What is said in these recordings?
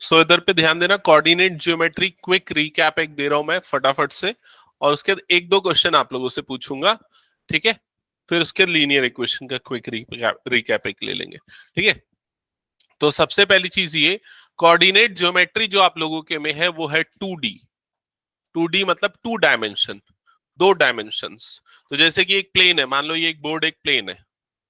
सो इधर पे ध्यान देना, कोऑर्डिनेट ज्योमेट्री क्विक रिकैप एक दे रहा हूं मैं फटाफट से, और उसके बाद एक दो क्वेश्चन आप लोगों से पूछूंगा, ठीक है? फिर उसके लीनियर इक्वेशन का क्विक रिकैप एक ले लेंगे, ठीक है? तो सबसे पहली चीज ये, कोऑर्डिनेट ज्योमेट्री जो आप लोगों के में है वो है 2D। 2D मतलब 2 डायमेंशन, 2 डायमेंशंस। तो जैसे कि एक प्लेन है, मान लो ये एक बोर्ड एक प्लेन है,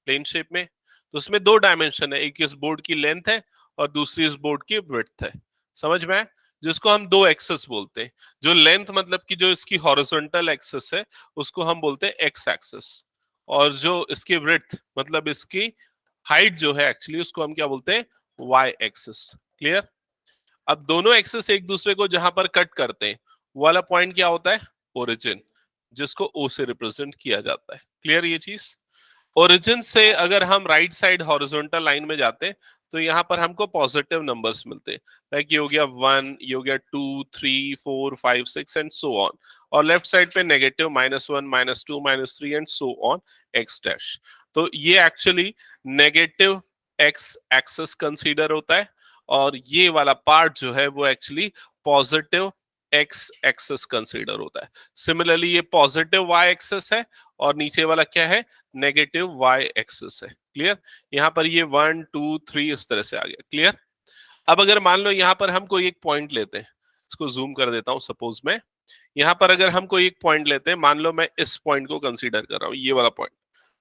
प्लेन शेप में, तो उसमें 2 डायमेंशन है, एक इस बोर्ड की लेंथ है और दूसरी इस बोर्ड की विड्थ है। समझ में आया? जिसको हम 2 एक्सेस बोलते हैं। जो लेंथ मतलब कि जो इसकी हॉरिजॉन्टल एक्सेस है उसको हम बोलते हैं एक्स एक्सेस, और जो इसकी विड्थ मतलब इसकी हाइट जो है एक्चुअली उसको हम क्या बोलते हैं, वाई एक्सेस। क्लियर? अब दोनों एक्सेस एक दूसरे को जहां पर कट करते हैं वो वाला पॉइंट क्या होता है, ओरिजिन, जिसको ओ से रिप्रेजेंट किया जाता है। क्लियर ये चीज? ओरिजिन से अगर हम राइट साइड हॉरिजॉन्टल लाइन में जाते हैं तो यहाँ पर हमको पॉजिटिव नंबर्स मिलते हैं, लाइक ये हो गया 1, ये हो गया 2, 3, 4, 5, 6 एंड सो ऑन। और लेफ्ट साइड पे negative -1, -2, -3 and so on x dash. तो ये actually negative x axis consider होता है, और ये वाला पार्ट जो है वो actually positive x axis consider होता है। सिमिलरली ये पॉजिटिव वाई एक्सेस है और नीचे वाला क्या है, नेगेटिव वाई एक्सेस है। क्लियर? यहाँ पर ये 1, 2, 3 इस तरह से आ गया। क्लियर? अब अगर मान लो यहाँ पर हम कोई एक पॉइंट लेते हैं, इसको जूम कर देता हूं, सपोज में यहाँ पर अगर हम कोई एक पॉइंट लेते हैं, मान लो मैं इस पॉइंट को कंसीडर कर रहा हूँ, ये वाला पॉइंट,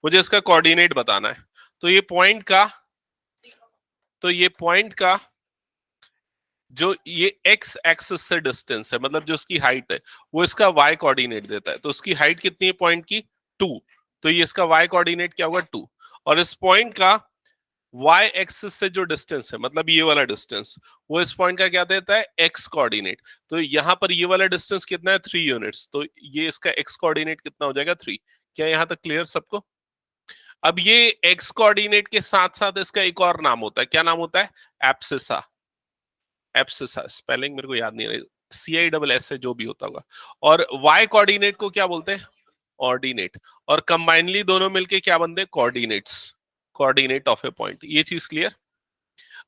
मुझे इसका कोऑर्डिनेट बताना है। तो ये पॉइंट का जो ये एक्स एक्सिस से डिस्टेंस है, मतलब जो उसकी हाइट है, वो इसका वाई कोऑर्डिनेट देता है। तो उसकी हाइट कितनी है पॉइंट की, 2, तो ये इसका वाई कोऑर्डिनेट क्या होगा, 2। और इस पॉइंट का वाई एक्सिस से जो डिस्टेंस है, मतलब ये वाला डिस्टेंस, वो इस पॉइंट का क्या देता है, एक्स कोऑर्डिनेट। तो यहाँ पर ये वाला डिस्टेंस कितना है, 3 यूनिट्स, तो ये इसका एक्स कोऑर्डिनेट कितना हो जाएगा, 3। क्या यहाँ तक क्लियर सबको? अब ये एक्स कोऑर्डिनेट के साथ साथ इसका एक और नाम होता है, क्या नाम होता है, एब्सिसा। एब्सिसा स्पेलिंग मेरे को याद नहीं रही, CISS से जो भी होता होगा। और वाई कोऑर्डिनेट को क्या बोलते हैं, ऑर्डिनेट। और कंबाइनली दोनों मिलके क्या बनते हैं, coordinates, coordinate of A point. ये चीज क्लियर?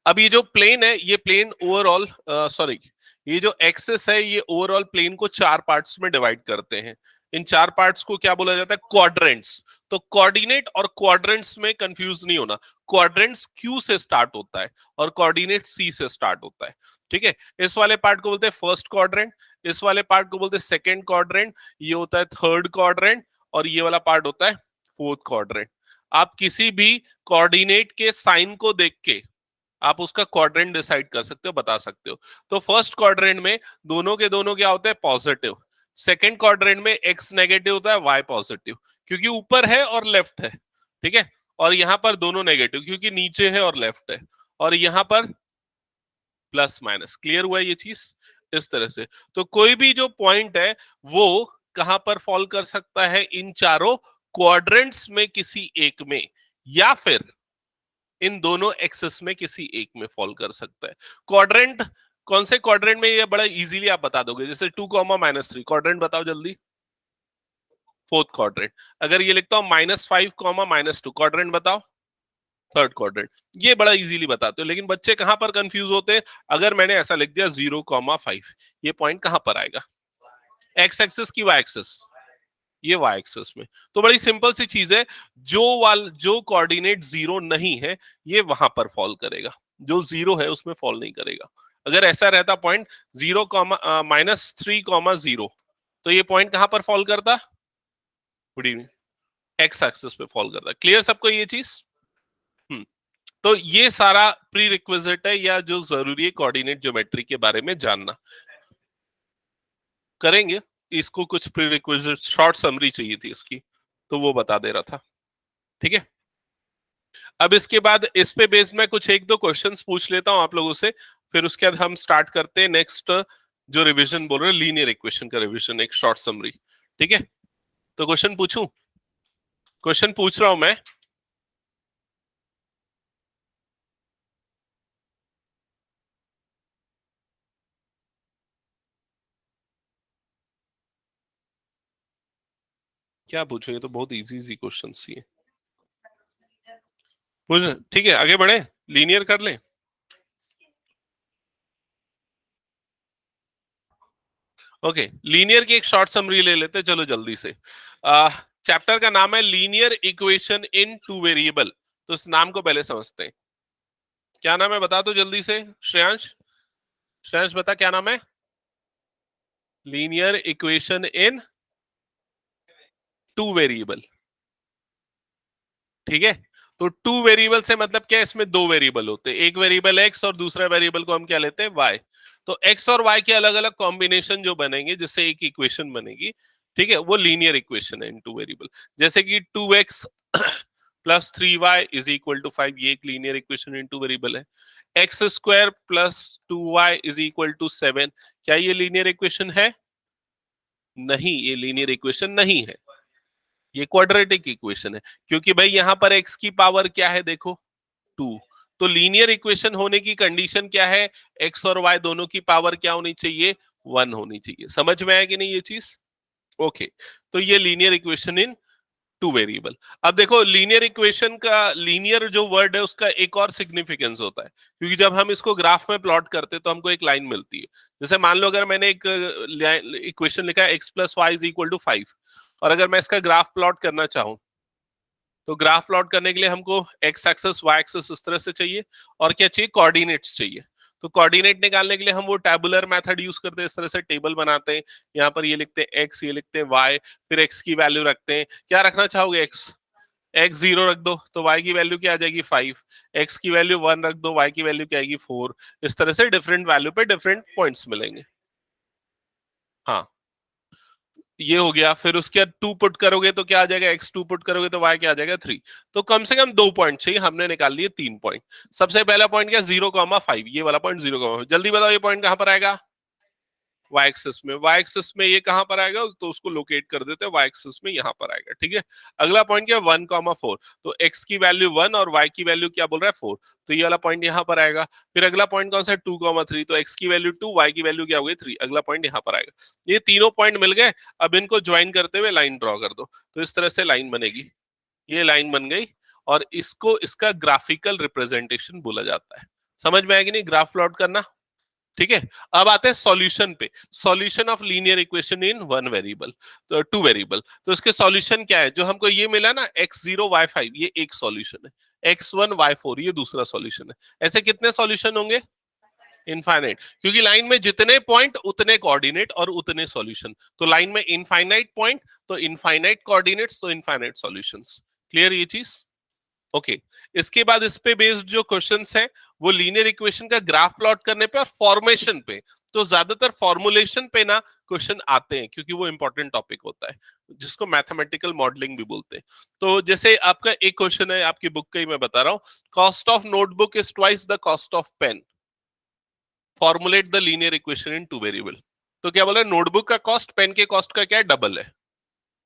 अब ये जो प्लेन है, ये प्लेन ओवरऑल सॉरी, ये जो एक्सेस है ये ओवरऑल प्लेन को 4 पार्ट्स में डिवाइड करते हैं। इन 4 पार्ट्स को क्या बोला जाता है, क्वाड्रेंट्स। तो कोऑर्डिनेट और क्वाड्रेंट्स में कंफ्यूज नहीं होना, क्वाड्रेंट्स Q से स्टार्ट होता है और कोऑर्डिनेट C से स्टार्ट होता है। ठीक है? इस वाले पार्ट को बोलते हैं फर्स्ट क्वाड्रेंट, इस वाले पार्ट को बोलते हैं सेकंड क्वाड्रेंट, ये होता है थर्ड क्वाड्रेंट, और ये वाला पार्ट होता है फोर्थ क्वाड्रेंट। आप किसी भी कोऑर्डिनेट के साइन को देख के आप उसका क्वाड्रेंट डिसाइड कर सकते हो, बता सकते हो। तो फर्स्ट क्वाड्रेंट में दोनों के दोनों क्या होते हैं, पॉजिटिव। सेकंड क्वाड्रेंट में एक्स नेगेटिव होता है, वाई पॉजिटिव, क्योंकि ऊपर है और लेफ्ट है। ठीक है? और यहां पर दोनों नेगेटिव क्योंकि नीचे है और लेफ्ट है, और यहां पर प्लस माइनस। क्लियर हुआ ये चीज? इस तरह से तो कोई भी जो पॉइंट है वो कहां पर फॉल कर सकता है, इन चारों क्वाड्रेंट्स में किसी एक में, या फिर इन दोनों एक्सेस में किसी एक में फॉल कर सकता है। क्वाड्रेंट कौन से क्वाड्रेंट में, ये बड़ा इजीली आप बता दोगे, जैसे 2, -3 क्वाड्रेंट बताओ जल्दी, फोर्थ क्वाड्रेंट। अगर ये लिखता हूं -5, -2 क्वाड्रेंट बताओ, थर्ड क्वाड्रेंट। ये बड़ा इजीली बताते हो, लेकिन बच्चे कहां पर कंफ्यूज होते हैं, अगर मैंने ऐसा लिख दिया 0, 5, ये पॉइंट कहां पर आएगा, एक्स एक्सेस की वाई एक्सेस, ये वाई एक्सेस में। तो बड़ी सिंपल सी चीज है, जो कोऑर्डिनेट 0 नहीं है ये वहां पर फॉल करेगा, जो 0 है उसमें फॉल नहीं करेगा। अगर ऐसा रहता पॉइंट 0, -3, 0, तो ये पॉइंट कहां पर फॉल करता, गुड इवनिंग, एक्स एक्सेस पे फॉल करता। क्लियर सबको ये चीज? हम्म। तो ये सारा प्री रिक्विजिट है, या जो जरूरी है कोऑर्डिनेट ज्योमेट्री के बारे में जानना। करेंगे इसको, कुछ प्री रिक्विजिट शॉर्ट समरी चाहिए थी इसकी, तो वो बता दे रहा था। ठीक है? अब इसके बाद इस पे बेस्ड मैं कुछ एक दो क्वेश्चंस पूछ लेता हूं आप लोगों से, फिर उसके बाद हम स्टार्ट करते हैं नेक्स्ट जो रिवीजन बोल रहे हैं, लीनियर इक्वेशन का रिवीजन, एक शॉर्ट समरी। ठीक है? तो क्वेश्चन पूछूं, क्वेश्चन पूछ रहा हूं मैं। क्या पूछूं, ये तो बहुत इजी इजी क्वेश्चन ही है। ठीक है, आगे बढ़े, लीनियर कर ले। ओके, लीनियर की एक शॉर्ट समरी ले लेते हैं, चलो जल्दी से। चैप्टर का नाम है linear equation in two variable, तो इस नाम को पहले समझते हैं। क्या नाम है बता दो जल्दी से, श्रेयांश। श्रेयांश बता क्या नाम है। Linear equation in two variable, ठीक है। तो टू वेरिएबल से मतलब क्या है, इसमें दो वेरिएबल होते हैं, एक वेरिएबल एक्स और दूसरा वेरिएबल को हम क्या लेते हैं, वाई। तो एक्स और वाई के अलग अलग कॉम्बिनेशन जो बनेंगे जिससे एक इक्वेशन बनेगी, ठीक है, वो लीनियर इक्वेशन है इन टू वेरिएबल। जैसे कि 2x plus 3y is equal to 5, ये एक linear equation in two variable है। X square plus 2y is equal to 7, क्या ये लीनियर इक्वेशन है? नहीं, ये लीनियर इक्वेशन नहीं है, ये क्वाड्रेटिक इक्वेशन है। क्योंकि भाई यहां पर x की पावर क्या है, देखो 2। तो लीनियर इक्वेशन होने की कंडीशन क्या है, x और y दोनों की पावर क्या होनी चाहिए, 1 होनी चाहिए। समझ में आया कि नहीं ये चीज? ओके, तो ये linear equation in two variable. अब देखो लीनियर इक्वेशन का, लीनियर जो वर्ड है उसका एक और सिग्निफिकेंस होता है, क्योंकि जब हम इसको ग्राफ में प्लॉट करते हैं तो हमको एक लाइन मिलती है। जैसे मान लो अगर मैंने एक इक्वेशन लिखा है x plus y is equal to 5, और अगर मैं इसका ग्राफ प्लॉट करना चाहूं, तो ग्राफ प्लॉट करने के लिए हमको एक्स एक्सेस वाई एक्सेस इस तरह से चाहिए, और क्या चाहिए, कोऑर्डिनेट्स चाहिए। तो कोऑर्डिनेट निकालने के लिए हम वो टैबुलर मेथड यूज करते हैं, इस तरह से टेबल बनाते हैं। यहाँ पर ये लिखते हैं एक्स, ये लिखते हैं वाई, फिर एक्स की वैल्यू रखते हैं। क्या रखना चाहोगे, एक्स, एक्स 0 रख दो तो वाई की वैल्यू क्या आ जाएगी 5, एक्स की वैल्यू 1 रख दो, वाई की वैल्यू क्या आएगी 4। इस तरह से डिफरेंट वैल्यू पे डिफरेंट पॉइंट्स मिलेंगे। हाँ, ये हो गया। फिर उसके बाद 2 पुट करोगे तो क्या आ जाएगा, x 2 पुट करोगे तो y क्या आ जाएगा 3। तो कम से कम 2 पॉइंट चाहिए, हमने निकाल लिए 3 पॉइंट। सबसे पहला पॉइंट क्या, 0,5, ये वाला पॉइंट 0,5। जल्दी बताओ ये पॉइंट कहां पर आएगा, y एक्सिस में। y एक्सिस में ये कहां पर आएगा, तो उसको लोकेट कर देते हैं, y एक्सिस में यहां पर आएगा, ठीक है। अगला पॉइंट क्या, 1,4, तो x की वैल्यू 1 और y की वैल्यू क्या बोल रहा है 4, तो ये वाला पॉइंट यहां पर आएगा। फिर अगला पॉइंट कौन सा है, 2,3, तो x की वैल्यू 2, y की वैल्यू क्या हो गई 3, अगला पॉइंट यहां पर आएगा। ये तीनों पॉइंट मिल गए। अब इनको ज्वाइन करते हुए लाइन ड्रॉ कर दो, तो इस तरह से लाइन बनेगी, ये लाइन बन गई, और इसको इसका ग्राफिकल रिप्रेजेंटेशन बोला जाता है। समझ में आएगी नहीं, ग्राफ प्लॉट करना, ठीक है। अब आते हैं सॉल्यूशन पे। Solution of linear equation in one variable, तो टू वेरिएबल। तो इसके सॉल्यूशन क्या है, जो हमको ये मिला ना x0 y5, ये एक सॉल्यूशन है, x1 y4 ये दूसरा सॉल्यूशन है। ऐसे कितने सॉल्यूशन होंगे, इनफाइनाइट, क्योंकि लाइन में जितने पॉइंट उतने कोऑर्डिनेट और उतने सॉल्यूशन। तो लाइन में इनफाइनाइट पॉइंट तो इनफाइनाइट कोऑर्डिनेट्स तो इनफाइनाइट सॉल्यूशंस। क्लियर ये चीज? ओके, इसके बाद इस पे बेस्ड जो क्वेश्चंस हैं वो लीनियर इक्वेशन का ग्राफ प्लॉट करने पे और फॉर्मेशन पे। तो ज्यादातर फॉर्मुलेशन पे ना क्वेश्चन आते हैं, क्योंकि वो इंपॉर्टेंट टॉपिक होता है, जिसको मैथमेटिकल मॉडलिंग भी बोलते हैं। तो जैसे आपका एक क्वेश्चन है आपकी बुक का ही मैं बता रहा हूँ, cost of notebook is twice the cost of pen, formulate the linear equation in two variable. तो क्या बोला, नोटबुक का कॉस्ट पेन के कॉस्ट का क्या है, डबल है।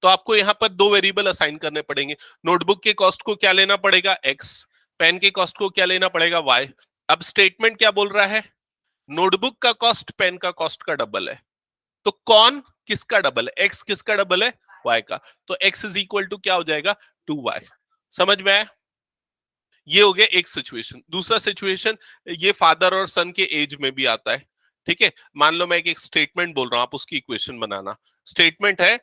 तो आपको यहां पर दो वेरिएबल असाइन करने पड़ेंगे। नोटबुक के कॉस्ट को क्या लेना पड़ेगा, एक्स, पेन के कॉस्ट को क्या लेना पड़ेगा, वाई। अब स्टेटमेंट क्या बोल रहा है, नोटबुक का कॉस्ट पेन का कॉस्ट का डबल है। तो कौन किसका डबल है, एक्स किसका डबल है, वाई का। तो एक्स इज इक्वल टू क्या हो जाएगा, 2y। समझ में आया? ये हो गया एक सिचुएशन। दूसरा सिचुएशन, ये फादर और सन के एज में भी आता है, ठीक है। मान लो मैं एक स्टेटमेंट बोल रहा हूं, आप उसकी इक्वेशन बनाना। स्टेटमेंट है,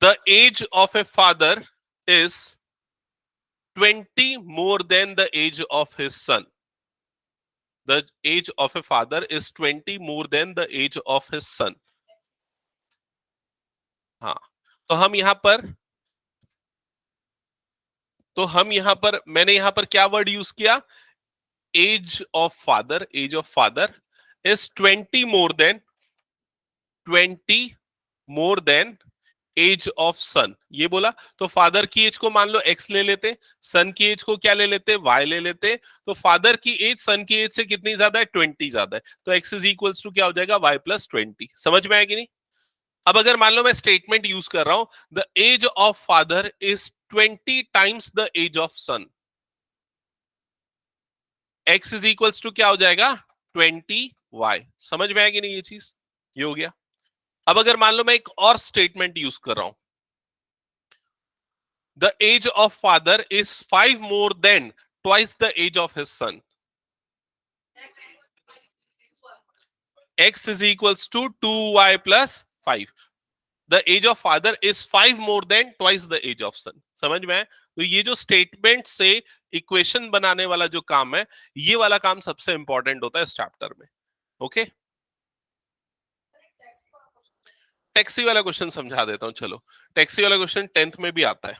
the age of a father is 20 more than the age of his son. The age of a father is 20 more than the age of his son. हाँ, तो हम यहां पर मैंने यहां पर क्या वर्ड यूज किया, age of father. Age of father is 20 more than age of son, ये बोला। तो फादर की एज को मान लो एक्स ले लेते, सन की एज को क्या ले लेते, वाई ले लेते। तो फादर की एज सन की एज से कितनी ज्यादा है, 20 ज्यादा है। तो एक्स इज इक्वल्स टू क्या हो जाएगा, वाई प्लस 20। समझ में आया कि नहीं? अब अगर मान लो मैं स्टेटमेंट यूज कर रहा हूं, the age of father is 20 times the age of son, x is equals to क्या हो जाएगा, 20y। समझ में आया कि नहीं ये चीज? ये हो गया। अब अगर मान लो मैं एक और स्टेटमेंट यूज कर रहा हूं, the age of father is 5 more than twice the age of his son. x is equals to 2y plus 5. The age of father is 5 more than twice the age of son. समझ में है? तो ये जो statement से equation बनाने वाला जो काम है, ये वाला काम सबसे इंपॉर्टेंट होता है इस चैप्टर में. ओके, टैक्सी वाला क्वेश्चन समझा देता हूं. चलो, टैक्सी वाला क्वेश्चन 10th में भी आता है.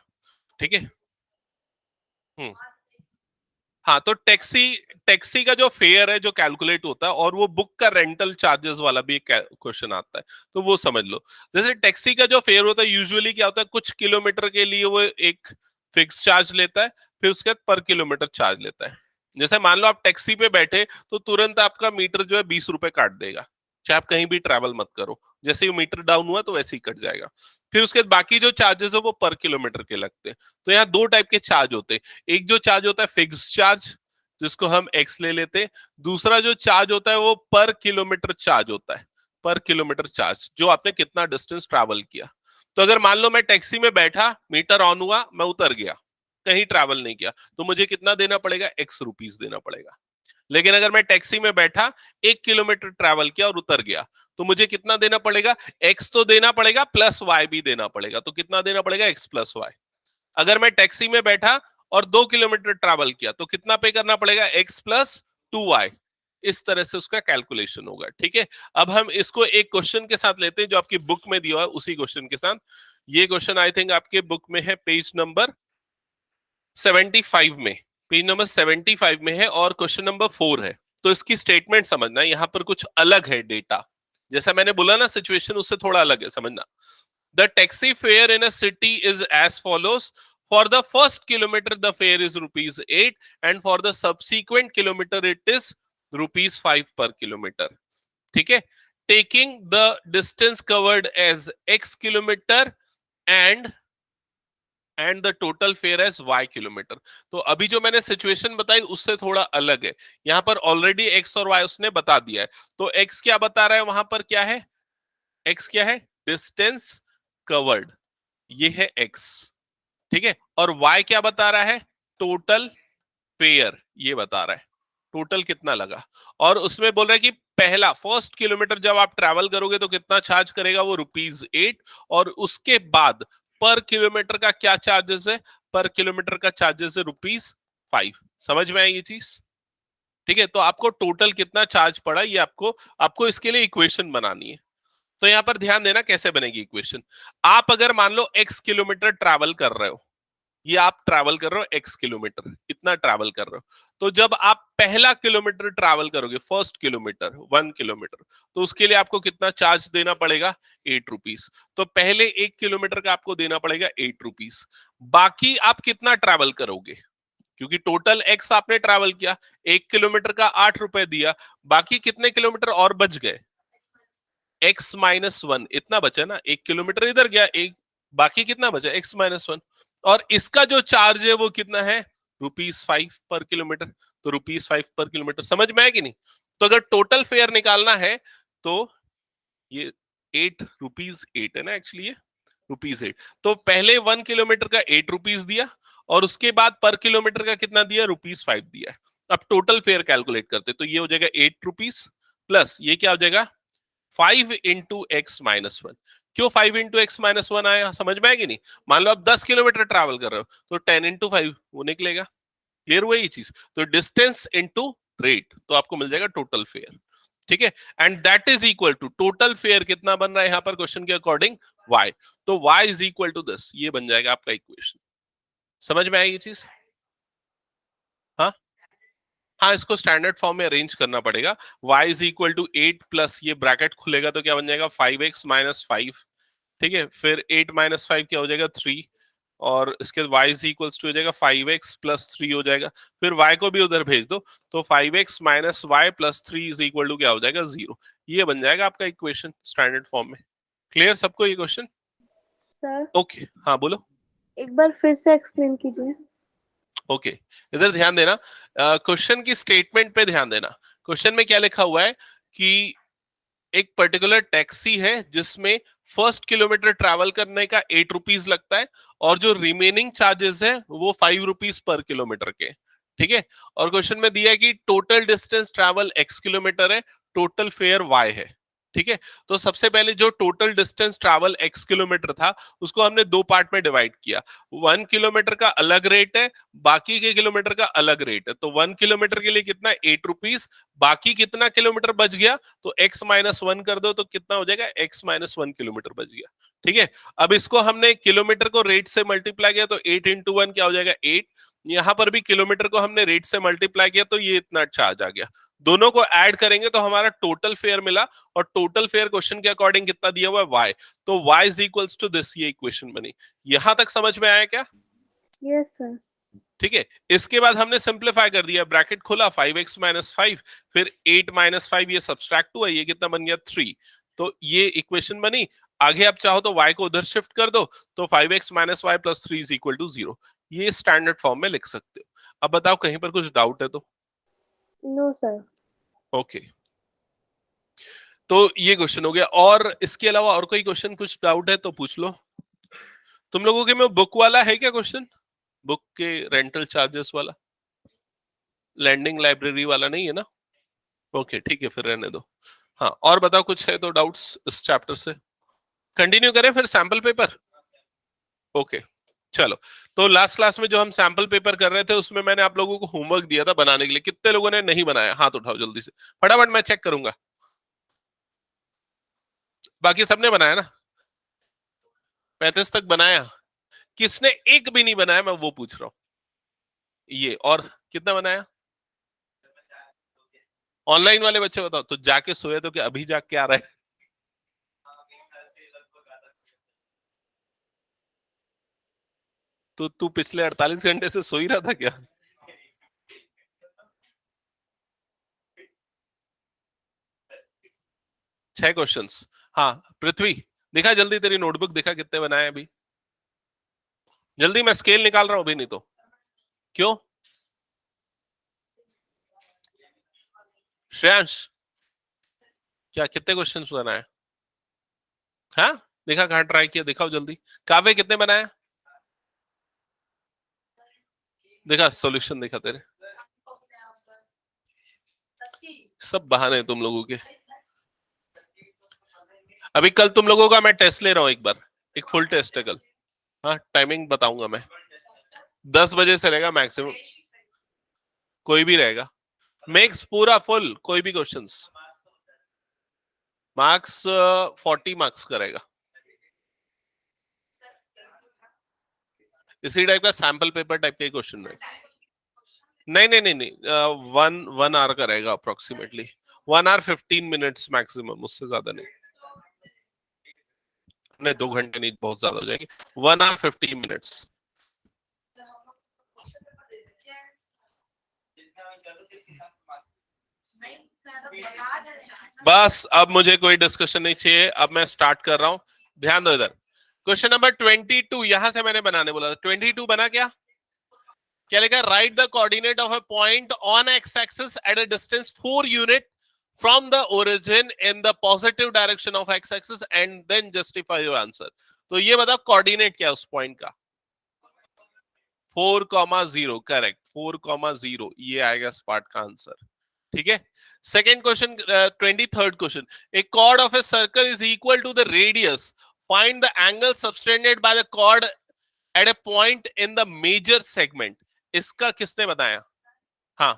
ठीक है. हाँ, तो टैक्सी टैक्सी का जो फेयर है जो कैलकुलेट होता है, और वो बुक का रेंटल चार्जेस वाला भी एक क्वेश्चन आता है, तो वो समझ लो. जैसे टैक्सी का जो फेयर होता है, यूजुअली क्या होता है, कुछ किलोमीटर के लिए वो एक फिक्स चार्ज लेता है, फिर उसके बाद पर किलोमीटर चार्ज लेता है. जैसे मान लो आप टैक्सी पे बैठे, तो तुरंत आपका मीटर जो है 20 रुपए काट देगा, चाहे आप कहीं भी ट्रैवल मत करो. जैसे ही मीटर डाउन हुआ तो वैसे ही कट जाएगा. फिर उसके बाद बाकी जो चार्जेस है वो पर किलोमीटर के लगते हैं. तो यहाँ दो टाइप के चार्ज होते हैं. एक जो चार्ज होता है फिक्स चार्ज, जिसको हम एक्स ले लेते हैं. दूसरा जो चार्ज होता है वो पर किलोमीटर चार्ज होता है. पर किलोमीटर चार्ज, जो आपने कितना डिस्टेंस ट्रैवल किया. तो अगर मान लो मैं टैक्सी में बैठा, मीटर ऑन हुआ, मैं उतर गया, कहीं ट्रैवल नहीं किया, तो मुझे कितना देना पड़ेगा? एक्स रुपीस देना पड़ेगा. लेकिन अगर मैं टैक्सी में बैठा, 1 किलोमीटर ट्रैवल किया और उतर गया, तो मुझे कितना देना पड़ेगा? एक्स तो देना पड़ेगा, प्लस वाई भी देना पड़ेगा. तो कितना देना पड़ेगा? X plus y. अगर मैं टैक्सी में बैठा और 2 किलोमीटर ट्रैवल किया, तो कितना पे करना पड़ेगा? X plus 2y. इस तरह से उसका कैलकुलेशन होगा. ठीक है. अब हम इसको एक क्वेश्चन के साथ लेते हैं जो आपकी बुक में दिया हुआ है, उसी क्वेश्चन के साथ. ये क्वेश्चन आई थिंक आपके बुक में है, पेज नंबर 75 में. पेज नंबर 75 में है और क्वेश्चन नंबर 4 है. तो इसकी स्टेटमेंट समझना, यहाँ पर कुछ अलग है डेटा. जैसा मैंने बोला ना, सिचुएशन उससे थोड़ा अलग है, समझना. The taxi fare in a city is as follows. For the first kilometer, the fare is rupees 8, and for the subsequent kilometer, it is rupees 5 per kilometer. ठीक है. Taking the distance covered as x kilometer and the total fare as y kilometre. तो अभी जो मैंने situation बताई उससे थोड़ा अलग है. यहाँ पर ऑलरेडी x और y उसने बता दिया है. तो x क्या बता रहा है वहां पर? क्या है x? क्या है? डिस्टेंस कवर्ड, ये है x. ठीक है. और y क्या बता रहा है? टोटल फेयर, ये बता रहा है टोटल कितना लगा. और उसमें बोल रहा है कि पहला फर्स्ट किलोमीटर जब आप ट्रैवल करोगे तो कितना चार्ज करेगा? वो ₹8. और उसके बाद पर किलोमीटर का क्या चार्जेस है? पर किलोमीटर का चार्जेस है ₹5. समझ में आई ये चीज? ठीक है. तो आपको टोटल कितना चार्ज पड़ा, ये आपको इसके लिए इक्वेशन बनानी है. तो यहां पर ध्यान देना कैसे बनेगी इक्वेशन. आप अगर मान लो x किलोमीटर ट्रैवल कर रहे हो, ये आप ट्रैवल कर रहे हो x किलोमीटर, इतना ट्रैवल कर रहे हो. तो जब आप पहला किलोमीटर ट्रैवल करोगे, फर्स्ट किलोमीटर 1 किलोमीटर, तो उसके लिए आपको कितना चार्ज देना पड़ेगा? ₹8. तो पहले 1 किलोमीटर का आपको देना पड़ेगा ₹8. बाकी आप कितना ट्रैवल करोगे? क्योंकि टोटल x आपने ट्रैवल किया, 1 किलोमीटर का ₹8 दिया, बाकी कितने किलोमीटर और बच गए? x-1 इतना बचा ना. 1 किलोमीटर इधर गया, एक बाकी कितना बचा? x-1. और इसका जो चार्ज है वो कितना है? ₹5 पर किलोमीटर. तो ₹5 पर किलोमीटर. समझ में आया कि नहीं? तो अगर टोटल फेयर निकालना है तो ये ₹8 है ना, एक्चुअली ये ₹8. तो पहले 1 किलोमीटर का ₹8 दिया, और उसके बाद पर किलोमीटर का कितना दिया? ₹5 दिया है. अब टोटल फेयर कैलकुलेट करते, तो ये हो जाएगा ₹8 प्लस ये क्या हो जाएगा? 5 इंटू x-1. क्यों 5 इंटू x-1 आया? समझ में आएगी नहीं? मान लो आप 10 किलोमीटर ट्रैवल कर रहे हो, तो 10 इंटू 5 वो निकलेगा. क्लियर हुआ ये चीज? तो डिस्टेंस इंटू रेट, तो आपको मिल जाएगा टोटल फेयर. ठीक है. And that is equal to total fare कितना बन रहा है यहाँ पर क्वेश्चन के अकॉर्डिंग? y. तो y is equal to this, ये बन जाएगा आपका इक्वेशन. समझ में आई ये चीज? हाँ, हाँ, इसको स्टैंडर्ड फॉर्म में अरेंज करना पड़ेगा. y is equal to 8 plus ये ब्रैकेट खुलेगा तो क्या बन जाएगा? 5x minus 5. ठीक है. फिर 8 माइनस 5 क्या हो जाएगा? 3. और इसके y इज इक्वल्स टू हो जाएगा 5x प्लस 3 हो जाएगा. फिर y को भी उधर भेज दो, तो 5x minus y plus 3 is equal to क्या हो जाएगा? 0. ये बन जाएगा आपका इक्वेशन स्टैंडर्ड फॉर्म में. क्लियर सबको ये क्वेश्चन? Sir okay. हाँ बोलो. एक बार फिर से एक्सप्लेन कीजिए. ओके. इधर ध्यान देना, क्वेश्चन की स्टेटमेंट पे ध्यान देना. क्वेश्चन में क्या लिखा हुआ है कि एक पर्टिकुलर टैक्सी है जिसमें फर्स्ट किलोमीटर ट्रैवल करने का ₹8 लगता है, और जो रिमेनिंग चार्जेस है वो ₹5 पर किलोमीटर के. ठीक है. और क्वेश्चन में दिया है कि total distance travel x kilometre है, टोटल फेयर y है। ठीक है, तो सबसे पहले जो total distance travel x kilometre था उसको हमने दो पार्ट में डिवाइड किया। 1 किलोमीटर का अलग रेट है, बाकी के किलोमीटर का अलग रेट है। तो 1 किलोमीटर के लिए कितना, 8 रुपीज। बाकी कितना किलोमीटर बच गया, तो x माइनस 1 कर दो तो कितना हो जाएगा, x माइनस 1 किलोमीटर बच गया। ठीक है, अब इसको हमने किलोमीटर को रेट से मल्टीप्लाई किया तो 8 इंटू 1 क्या हो जाएगा, 8। यहां पर भी किलोमीटर को हमने रेट से मल्टीप्लाई किया तो ये इतना चार्ज आ गया। दोनों को ऐड करेंगे तो हमारा टोटल फेयर मिला, और टोटल फेयर क्वेश्चन के अकॉर्डिंग कितना दिया हुआ है, y। तो y is equals to this, ये इक्वेशन बनी। यहां तक समझ में आया क्या? Yes sir. ठीक है, इसके बाद हमने सिंप्लीफाई कर दिया, ब्रैकेट खोला, 5x माइनस 5, फिर 8 माइनस 5, ये सब्सट्रैक्ट हुआ, ये कितना बन गया, 3। तो ये इक्वेशन बनी। आगे आप चाहो तो y को उधर शिफ्ट कर दो, तो 5x minus y plus 3 is equal to 0। ये स्टैंडर्ड फॉर्म में लिख सकते हो। अब बताओ कहीं पर कुछ डाउट है तो? No sir. ओके, तो ये क्वेश्चन हो गया। और इसके अलावा और कोई क्वेश्चन, कुछ डाउट है तो पूछ लो। तुम लोगों के में बुक वाला है क्या क्वेश्चन, बुक के रेंटल चार्जेस वाला? लैंडिंग लाइब्रेरी वाला नहीं है ना? ओके ठीक है, फिर रहने दो। हाँ, और बताओ कुछ है तो डाउट्स इस चैप्टर से? कंटिन्यू करें फिर सैंपल पेपर? ओके चलो, तो लास्ट क्लास में जो हम सैंपल पेपर कर रहे थे उसमें मैंने आप लोगों को होमवर्क दिया था बनाने के लिए। कितने लोगों ने नहीं बनाया, हाथ उठाओ जल्दी से, फटाफट मैं चेक करूंगा। बाकी सबने बनाया ना? 35 तक बनाया। किसने एक भी नहीं बनाया, मैं वो पूछ रहा हूं। ये और कितना बनाया? ऑनलाइन वाले बच्चे बताओ, तो जाके सोए तो क्या अभी जाग के आ रहा है? तो तू पिछले 48 घंटे से सो ही रहा था क्या? छह क्वेश्चंस। हाँ पृथ्वी, दिखा जल्दी, तेरी नोटबुक दिखा कितने बनाए अभी जल्दी, मैं स्केल निकाल रहा हूं अभी, नहीं तो। क्यों? श्रेयांश, क्या कितने क्वेश्चंस बनाए? हाँ देखा, कहाँ ट्राई किया, दिखाओ जल्दी। काव्य कितने बनाया? देखा सॉल्यूशन, देखा तेरे, सब बहाने हैं तुम लोगों के। अभी कल तुम लोगों का मैं टेस्ट ले रहा हूं एक बार, एक फुल टेस्ट है कल। हाँ टाइमिंग बताऊंगा मैं, 10 बजे से रहेगा मैक्सिमम, कोई भी रहेगा। मेक्स पूरा फुल, कोई भी क्वेश्चंस। मार्क्स 40 मार्क्स करेगा। इसी टाइप का सैंपल पेपर टाइप के क्वेश्चन में। नहीं नहीं नहीं नहीं, वन आवर का रहेगा अप्रोक्सीमेटली, 1 आवर 15 मिनट्स मैक्सिमम, उससे ज्यादा नहीं। नहीं 2 घंटे नहीं, बहुत ज्यादा हो जाएगी। 1 आवर 15 मिनट्स। बस अब मुझे कोई डिस्कशन नहीं चाहिए, अब मैं स्टार्ट कर रहा हूं, ध्यान दो इधर। क्वेश्चन नंबर 22, यहां से मैंने बनाने बोला था। 22 बना क्या? क्या लिखा? Write the coordinate of a point on x axis at a distance 4 unit from the origin in the positive direction of x axis and then justify your answer. तो ये बताओ कोऑर्डिनेट क्या है उस पॉइंट का? 4,0, करेक्ट, 4,0, ये आएगा इस पार्ट का आंसर। ठीक है, second question, 23rd question. A chord of a circle is equal to the radius, find the angle subtended by the chord at a point in the major segment। इसका किसने बताया? हाँ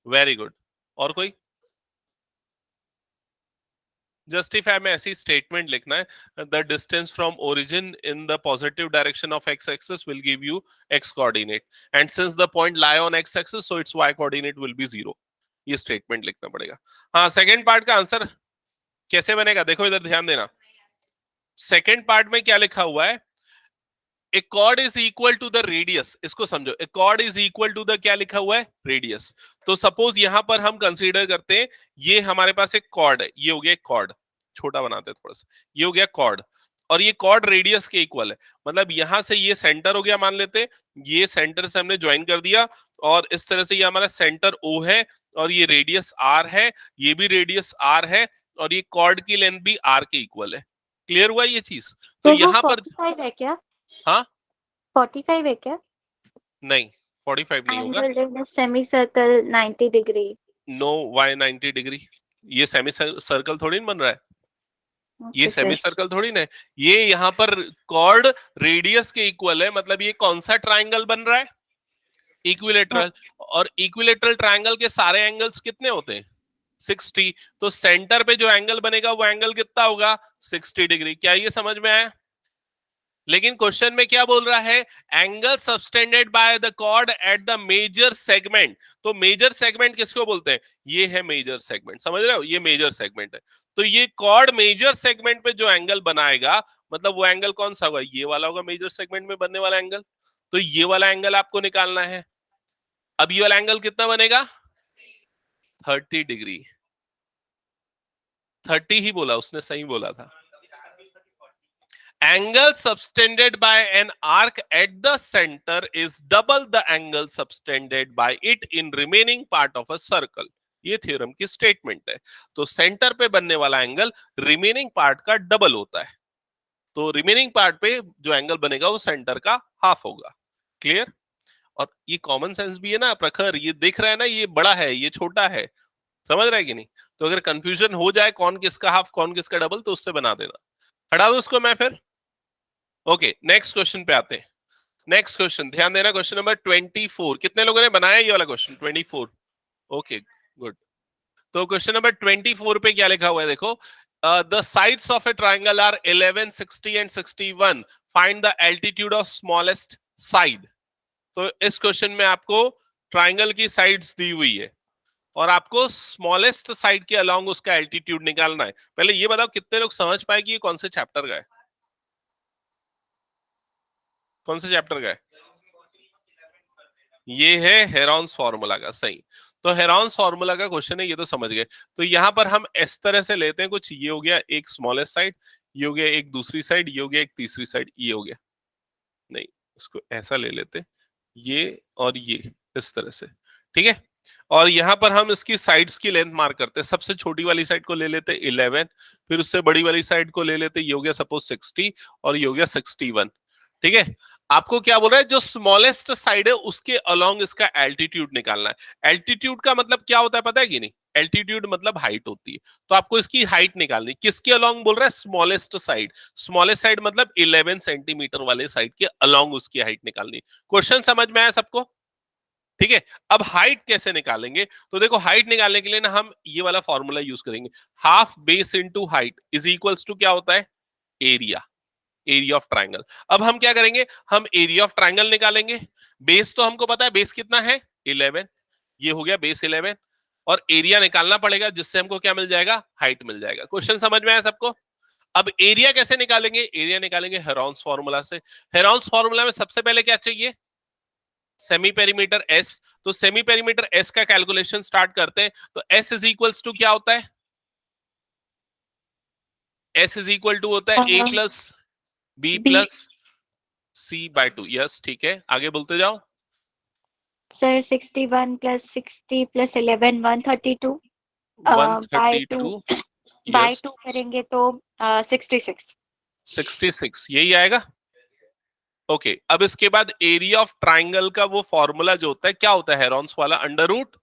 वेरी गुड। और कोई? Justify में ऐसी statement लिखना है, the distance from origin in the positive direction of x axis will give you x coordinate, and since the point lie on x axis so its y coordinate will be 0। ये statement लिखना पड़ेगा। हाँ second part का answer कैसे बनेगा, देखो इधर ध्यान देना। सेकंड पार्ट में क्या लिखा हुआ है? A chord is equal to the radius, इसको समझो। A chord is equal to the क्या लिखा हुआ है? रेडियस। तो सपोज यहां पर हम कंसीडर करते हैं ये हमारे पास एक कॉर्ड है, ये हो गया कॉर्ड, छोटा बनाते हैं थोड़ा सा, ये हो गया कॉर्ड, और ये कॉर्ड रेडियस के इक्वल है। मतलब यहां से ये सेंटर हो गया, मान लेते हैं ये सेंटर से हमने ज्वाइन कर दिया, और इस तरह से ये हमारा सेंटर O है, और ये रेडियस R है, ये भी रेडियस R है, और ये कॉर्ड की लेंथ भी R के इक्वल है। क्लियर हुआ ये चीज? तो यहाँ पर 45 है क्या? हाँ 45 है क्या? नहीं 45 नहीं होगा। Angle in a semicircle 90 degree. No, why 90 degree? ये सेमी सर्कल थोड़ी ना बन रहा है, ये ओके सेमी सर। सर्कल थोड़ी ना है, ये यहाँ पर कॉर्ड रेडियस के इक्वल है, मतलब ये कौन सा ट्राइंगल बन रहा है, इक्विलेटरल। और इक्विलेटरल ट्राइंगल के सारे एंगल्स कितने होते हैं, 60। तो सेंटर पे जो एंगल बनेगा वो एंगल कितना होगा, 60 डिग्री। क्या ये समझ में आया? लेकिन क्वेश्चन में क्या बोल रहा है, angle subtended by the chord at the major segment. तो मेजर सेगमेंट किसको बोलते हैं, ये है मेजर सेगमेंट, समझ रहे हो, ये मेजर सेगमेंट है। तो ये कॉर्ड मेजर सेगमेंट पे जो एंगल बनाएगा, मतलब वो एंगल कौन सा होगा, ये वाला होगा मेजर सेगमेंट में बनने वाला एंगल। तो ये वाला एंगल आपको निकालना है। अब ये वाला एंगल कितना बनेगा, 30 डिग्री। 30 ही बोला उसने, सही बोला था। Angle subtended by an arc at the center is double the angle subtended by it in remaining part of a circle. ये थ्योरम की स्टेटमेंट है। तो सेंटर पे बनने वाला एंगल रिमेनिंग पार्ट का डबल होता है। तो रिमेनिंग पार्ट पे जो एंगल बनेगा वो सेंटर का हाफ होगा। क्लियर? और ये कॉमन सेंस भी है ना प्रखर, ये देख रहा है ना, ये बड़ा है ये छोटा है, समझ रहा है कि नहीं? तो अगर कंफ्यूजन हो जाए कौन किसका हाफ कौन किसका डबल, तो उससे बना देना। हटा दो उसको मैं फिर। ओके, नेक्स्ट क्वेश्चन पे आते हैं। नेक्स्ट क्वेश्चन ध्यान देना, क्वेश्चन नंबर 24। कितने लोगों ने बनाया ये वाला क्वेश्चन 24? Okay good. तो क्वेश्चन नंबर 24 पे क्या लिखा हुआ है देखो, the sides of a triangle are 11, 60 and 61, find the altitude of smallest side. तो इस क्वेश्चन में आपको ट्राइंगल की साइड्स दी हुई है और आपको स्मॉलेस्ट साइड के अलोंग उसका एल्टीट्यूड निकालना है। पहले ये बताओ कितने लोग समझ पाए कि ये कौन से चैप्टर का है, कौन से चैप्टर का है? ये है हेरॉन्स फॉर्मूला का, सही। तो हेरॉन्स फॉर्मूला का क्वेश्चन है, ये तो समझ गए। तो यहां पर हम इस तरह से लेते हैं कुछ, ये हो गया एक स्मॉलेस्ट साइड, ये हो गया एक दूसरी साइड, ये हो गया एक तीसरी साइड, ये हो गया, नहीं इसको ऐसा ले लेते, ये और ये इस तरह से, ठीक है। और यहां पर हम इसकी साइड्स की लेंथ मार्क करते हैं। सबसे छोटी वाली साइड को ले लेते 11, फिर उससे बड़ी वाली साइड को ले लेते, ये हो गया सपोज 60 और ये हो गया 61, ठीक है। आपको क्या बोल रहा है, जो स्मॉलेस्ट साइड है उसके अलोंग इसका एल्टीट्यूड निकालना है। एल्टीट्यूड का मतलब क्या होता है पता है कि नहीं, एल्टीट्यूड मतलब हाइट होती है। तो आपको इसकी हाइट निकालनी, किसके अलोंग बोल रहा है, स्मॉलेस्ट साइड। स्मॉलेस्ट साइड मतलब 11 सेंटीमीटर वाले साइड के अलोंग उसकी हाइट निकालनी। क्वेश्चन समझ में आया सबको? ठीक है। अब हाइट कैसे निकालेंगे, तो देखो हाइट निकालने के लिए ना हम ये वाला फॉर्मूला यूज करेंगे, half base into height is equals to क्या होता है, एरिया, एरिया ऑफ ट्राइंगल। अब हम क्या करेंगे, हम एरिया ऑफ ट्राइंगल निकालेंगे। बेस तो हमको पता है, बेस कितना है 11, ये हो गया बेस 11, और एरिया निकालना पड़ेगा जिससे हमको क्या मिल जाएगा, हाइट मिल जाएगा। क्वेश्चन समझ में आया सबको? अब एरिया कैसे निकालेंगे, एरिया निकालेंगे हेरॉन्स फॉर्मूला से। हेरॉन्स फॉर्मूला में सबसे पहले क्या चाहिए, सेमी पेरीमीटर एस। तो सेमी पेरीमीटर एस का कैलकुलेशन स्टार्ट करते हैं। तो एस इज इक्वल्स टू क्या होता है, एस इज इक्वल टू होता है A plus B B plus C by 2। Yes ठीक है, आगे बोलते जाओ। Sir 61 plus 60 plus 11 132 by 2 132, by yes 2 करेंगे तो 66। 66 यही आएगा। ओके अब इसके बाद एरिया ऑफ ट्राइंगल का वो फॉर्मूला जो होता है क्या होता है, हेरॉन्स वाला, under root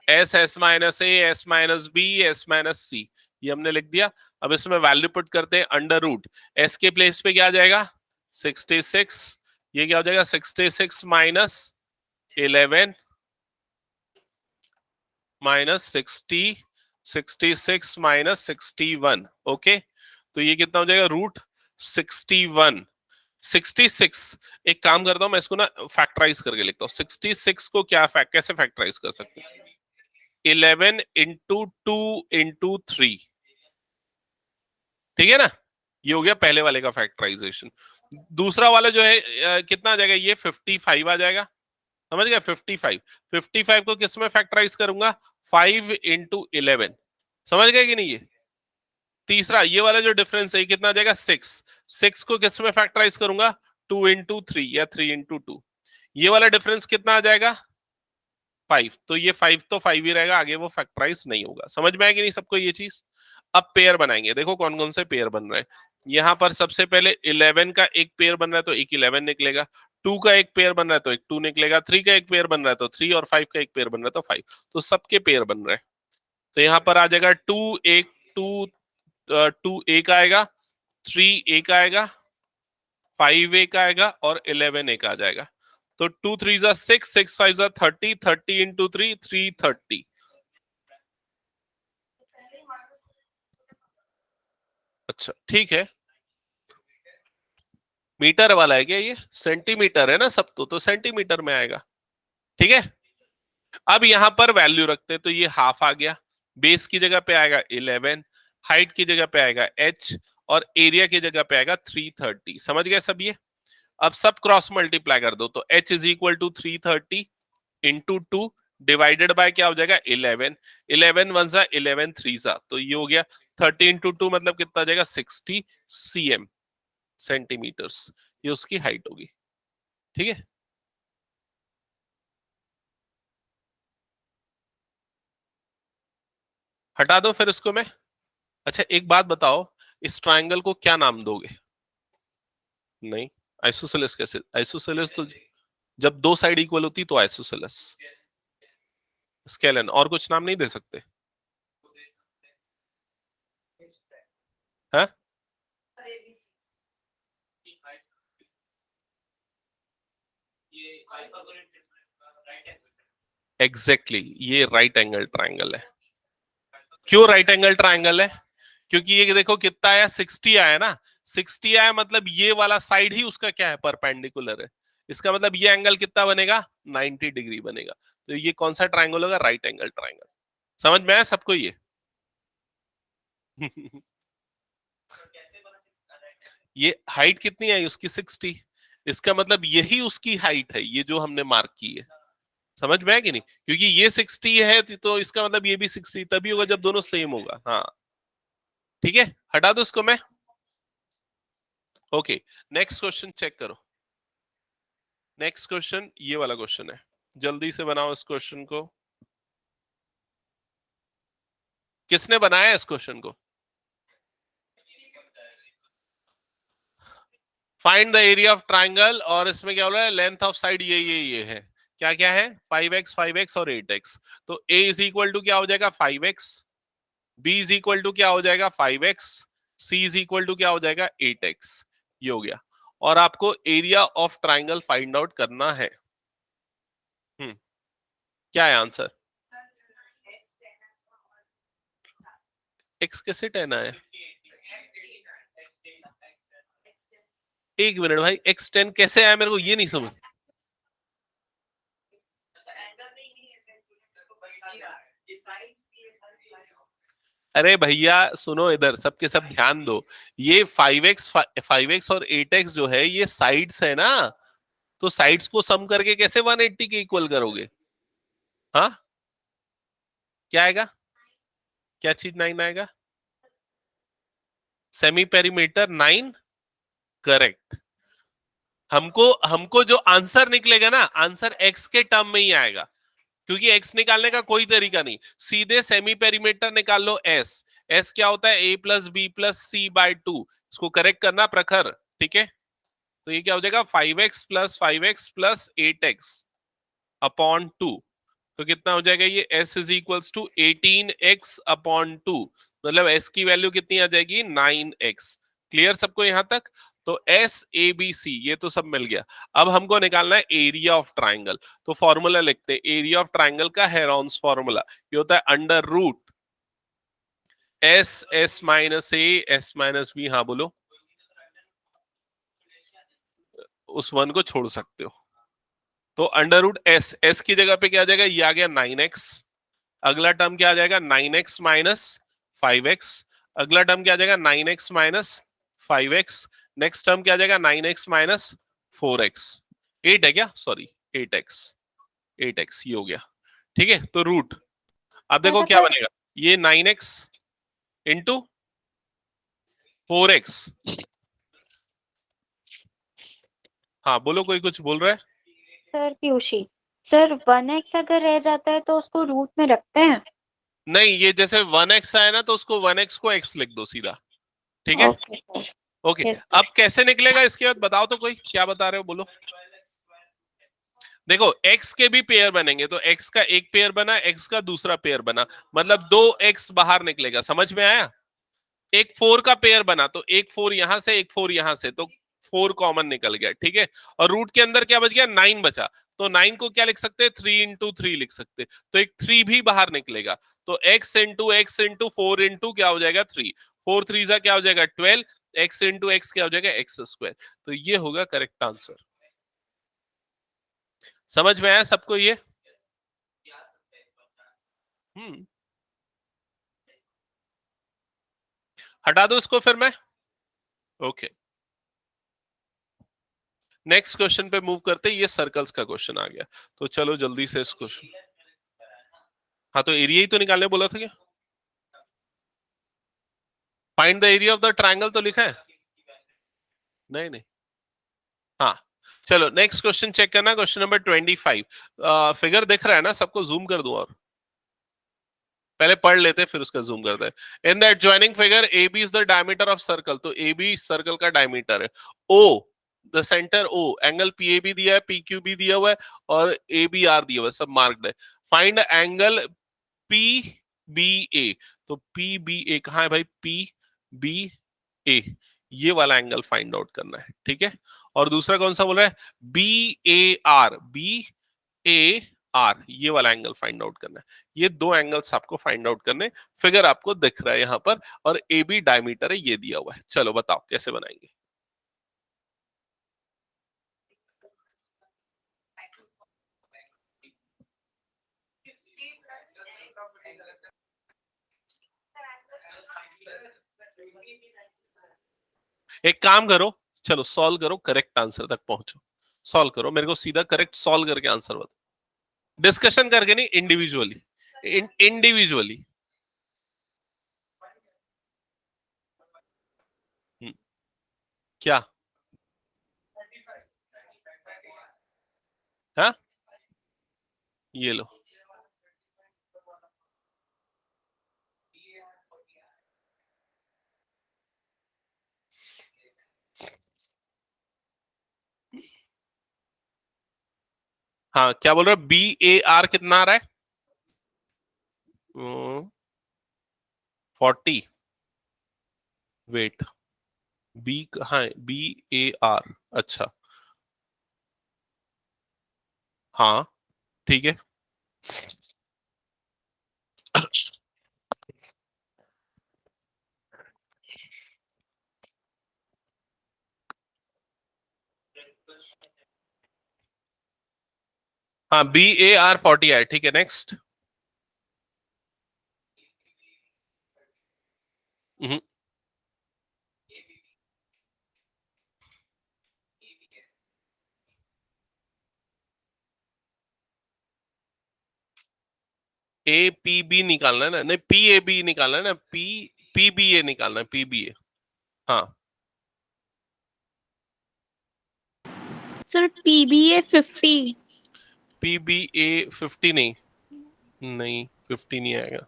s, s minus a, s minus b, s minus c, ये हमने लिख दिया। अब इसमें वैल्यू पुट करते हैं, अंडर रूट एस के प्लेस पे क्या आ जाएगा 66, ये क्या हो जाएगा 66 माइनस 11 माइनस 60, 66 माइनस 61। ओके तो ये कितना हो जाएगा रूट 61, 66। एक काम करता हूं मैं इसको ना फैक्टराइज करके लिखता हूँ। 66 को क्या कैसे फैक्टराइज कर सकते हैं, 11 इंटू 2 इंटू 3, ठीक है ना। ये हो गया पहले वाले का फैक्टराइजेशन। दूसरा वाला जो है कितना आ जाएगा, ये 55 आ जाएगा, समझ गया 55। 55 को किस में फैक्टराइज करूंगा, 5 इंटू 11, समझ गए कि नहीं। ये तीसरा ये वाला जो डिफरेंस है कितना आ जाएगा 6, 6 को किस में फैक्टराइज करूंगा 2 इंटू 3 या 3 इंटू 2, ये वाला डिफरेंस कितना आ जाएगा 5। तो ये 5 तो 5 ही रहेगा, आगे वो फैक्टराइज नहीं होगा। समझ में आएगी नहीं सबको ये चीज? अब पेयर बनाएंगे, देखो कौन कौन से पेयर बन रहे हैं। यहाँ पर सबसे पहले 11 का एक पेयर बन रहा है तो एक 11 निकलेगा, 2 का एक पेयर बन रहा है तो एक 2 निकलेगा, 3 का एक पेयर बन रहा है तो 3, और 5 का एक पेयर बन रहा है तो 5। तो सबके पेयर बन रहे हैं। तो यहाँ पर आ जाएगा 2 एक 2 एक आएगा, 3 एक आएगा, 5 एक आएगा और 11 एक आ जाएगा। तो 2 3 जा 6, 6 5 जा 30, 30 इंटू 3 330। अच्छा ठीक है, मीटर वाला है क्या ये? सेंटीमीटर है ना सब, तो सेंटीमीटर में आएगा। ठीक है, अब यहां पर वैल्यू रखते हैं, तो ये हाफ आ गया, बेस की जगह पे आएगा 11, हाइट की जगह पे आएगा h और एरिया की जगह पे आएगा 330। समझ गए सब ये? अब सब क्रॉस मल्टीप्लाई कर दो, तो h is equal to 330 into 2 divided by क्या हो जाएगा 11, 11 वन जा 11 थ्री जा, तो ये हो गया 30 इंटू 2 मतलब कितना आ जाएगा 60 cm, सेंटीमीटर्स। ये उसकी हाइट होगी। ठीक है, हटा दो फिर इसको मैं। अच्छा एक बात बताओ, इस ट्रायंगल को क्या नाम दोगे? नहीं, आइसोसेलेस कैसे? आइसोसेलेस तो जब दो साइड इक्वल होती तो आइसोसेलेस। स्केलन, और कुछ नाम नहीं दे सकते? हाँ, एग्जैक्टली ये राइट एंगल ट्रायंगल है। क्यों राइट एंगल ट्रायंगल है? क्योंकि ये देखो कितना आया, 60 आया ना, 60 आया मतलब ये वाला साइड ही उसका क्या है, परपेंडिकुलर है। इसका मतलब ये एंगल कितना बनेगा, 90 डिग्री बनेगा। तो ये कौन सा ट्रायंगल होगा? Right angle triangle. समझ में आया सबको ये? ये हाइट कितनी आई उसकी, 60। इसका मतलब यही उसकी हाइट है, ये जो हमने मार्क की है। समझ में आया कि नहीं? क्योंकि ये 60 है तो इसका मतलब ये भी 60 तभी होगा जब दोनों सेम होगा। हाँ ठीक है, हटा दो इसको मैं। ओके, नेक्स्ट क्वेश्चन चेक करो। नेक्स्ट क्वेश्चन ये वाला क्वेश्चन है, जल्दी से बनाओ इस क्वेश्चन को। किसने बनाया इस क्वेश्चन को? Find the area of triangle, और इसमें क्या बोला है, लेंथ ऑफ साइड ये है। क्या क्या है? 5x 5x और 8x। तो a इज इक्वल टू क्या हो जाएगा 5x, b is equal to क्या हो जाएगा 5x, c is equal to क्या हो जाएगा 8x। ये हो गया, और आपको area of triangle find out करना है। क्या है आंसर? x कैसे 10 आया? एक मिनट भाई, x10 कैसे आया, मेरे को ये नहीं समझ। अरे भैया सुनो, इधर सबके सब ध्यान दो। ये 5x और 8x जो है ये साइड्स है ना, तो साइड्स को सम करके कैसे 180 के इक्वल करोगे? हाँ, क्या आएगा? क्या चीज 9 आएगा? Semi perimeter 9, correct. हमको हमको जो आंसर निकलेगा ना, आंसर x के टर्म में ही आएगा, क्योंकि x निकालने का कोई तरीका नहीं, सीधे सेमी पेरीमीटर निकाल लो। s क्या होता है, a plus B plus C by 2। इसको करेक्ट करना प्रखर, ठीक है? तो ये क्या हो जाएगा 5x प्लस 8x अपॉन 2। तो कितना हो जाएगा ये, s is equals to 18x upon 2, मतलब s की वैल्यू कितनी आ जाएगी 9x। क्लियर सबको यहाँ तक? तो s a b c ये तो सब मिल गया। अब हमको निकालना है एरिया ऑफ ट्राइंगल। तो फॉर्मूला लिखते हैं, एरिया ऑफ ट्राइंगल का हेरॉन्स फॉर्मूला ये होता है under root s minus a s minus b। हाँ बोलो, उस वन को छोड़ सकते हो। तो अंडर रूट s की जगह पे क्या आ जाएगा, ये आ गया 9x। अगला टर्म क्या आ जाएगा 9x माइनस 5x। अगला टर्म क्या आ जाएगा 9x minus 5x। Next term क्या आ जाएगा 9x माइनस 4x। 8 है क्या, सॉरी 8x, 8x ये हो गया। ठीक है, तो रूट, अब देखो क्या बनेगा, ये 9x इंटू 4x। हाँ बोलो, कोई कुछ बोल रहा है? सर पीयूषी, सर 1x अगर रह जाता है तो उसको रूट में रखते हैं? नहीं, ये जैसे 1x आया ना तो उसको 1x को x लिख दो सीधा। ठीक है, ओके सर। ओके। अब कैसे निकलेगा इसके बाद बताओ तो, कोई क्या बता रहे हो बोलो। देखो x के भी पेयर बनेंगे, तो x का एक पेयर बना, x का दूसरा पेयर बना, मतलब दो x बाहर निकलेगा, समझ में आया? एक 4 का पेयर बना, तो एक 4 यहां से, एक 4 यहां से, तो 4 कॉमन निकल गया, ठीक है। और रूट के अंदर क्या बच गया? 9 बचा, तो 9 को क्या लिख सकते हैं? 3 इंटू 3 लिख सकते हैं, तो एक 3 भी बाहर निकलेगा, तो x इंटू 4 इंटू क्या हो जाएगा? 3, 4 3 जा क्या हो जाएगा? 12, x इंटू x क्या हो जाएगा? X square. तो ये होगा करेक्ट आंसर। समझ में आया सबको ये? हम्म, हटा दो इसको फिर मैं। ओके, नेक्स्ट क्वेश्चन पे मूव करते हैं। ये सर्कल्स का क्वेश्चन आ गया, तो चलो जल्दी से इस क्वेश्चन। हाँ, तो एरिया ही तो निकालने बोला था क्या? Find the area of the triangle तो लिखा है? नहीं नहीं। हाँ, चलो नेक्स्ट क्वेश्चन चेक करना, क्वेश्चन नंबर 25। फिगर दिख रहा है ना सबको? जूम कर दूं? और पहले पढ़ लेते फिर उसका जूम करते हैं। In the adjoining figure a b is the diameter of circle, तो ए बी सर्कल का डायमीटर है। O the centre O, angle p a b दिया है, पी क्यू बी दिया हुआ है, और ए बी आर दिया हुआ है, सब मार्क्ड है। फाइंड एंगल पी बी ए, तो पी बी ए कहाँ है भाई? पी बी ए, ये वाला एंगल फाइंड आउट करना है, ठीक है। और दूसरा कौन सा बोल रहा है? B A R, B A R, ये वाला एंगल फाइंड आउट करना है। ये दो एंगल्स आपको फाइंड आउट करने। फिगर आपको दिख रहा है यहाँ पर, और ए बी डायमीटर है, ये दिया हुआ है। चलो बताओ कैसे बनाएंगे। एक काम करो, चलो सॉल्व करो, करेक्ट आंसर तक पहुंचो। सॉल्व करो, मेरे को सीधा करेक्ट सॉल्व करके आंसर बताओ। डिस्कशन करके नहीं, इंडिविजुअली, इंडिविजुअली। क्या? हाँ, ये लो। हाँ, क्या बोल रहे हो? बी ए आर कितना आ रहा है? 40। वेट, बी कहाँ है? बी ए आर, अच्छा, हाँ ठीक है। हाँ, बी ए आर 40 है, ठीक है। नेक्स्ट। ए पी बी निकालना है ना? नहीं, पी ए बी निकालना है ना? पी पी बी ए निकालना है, पी बी ए। हाँ, सर PBA 50। पी बी ए 50 नहीं, नहीं 50 नहीं आएगा।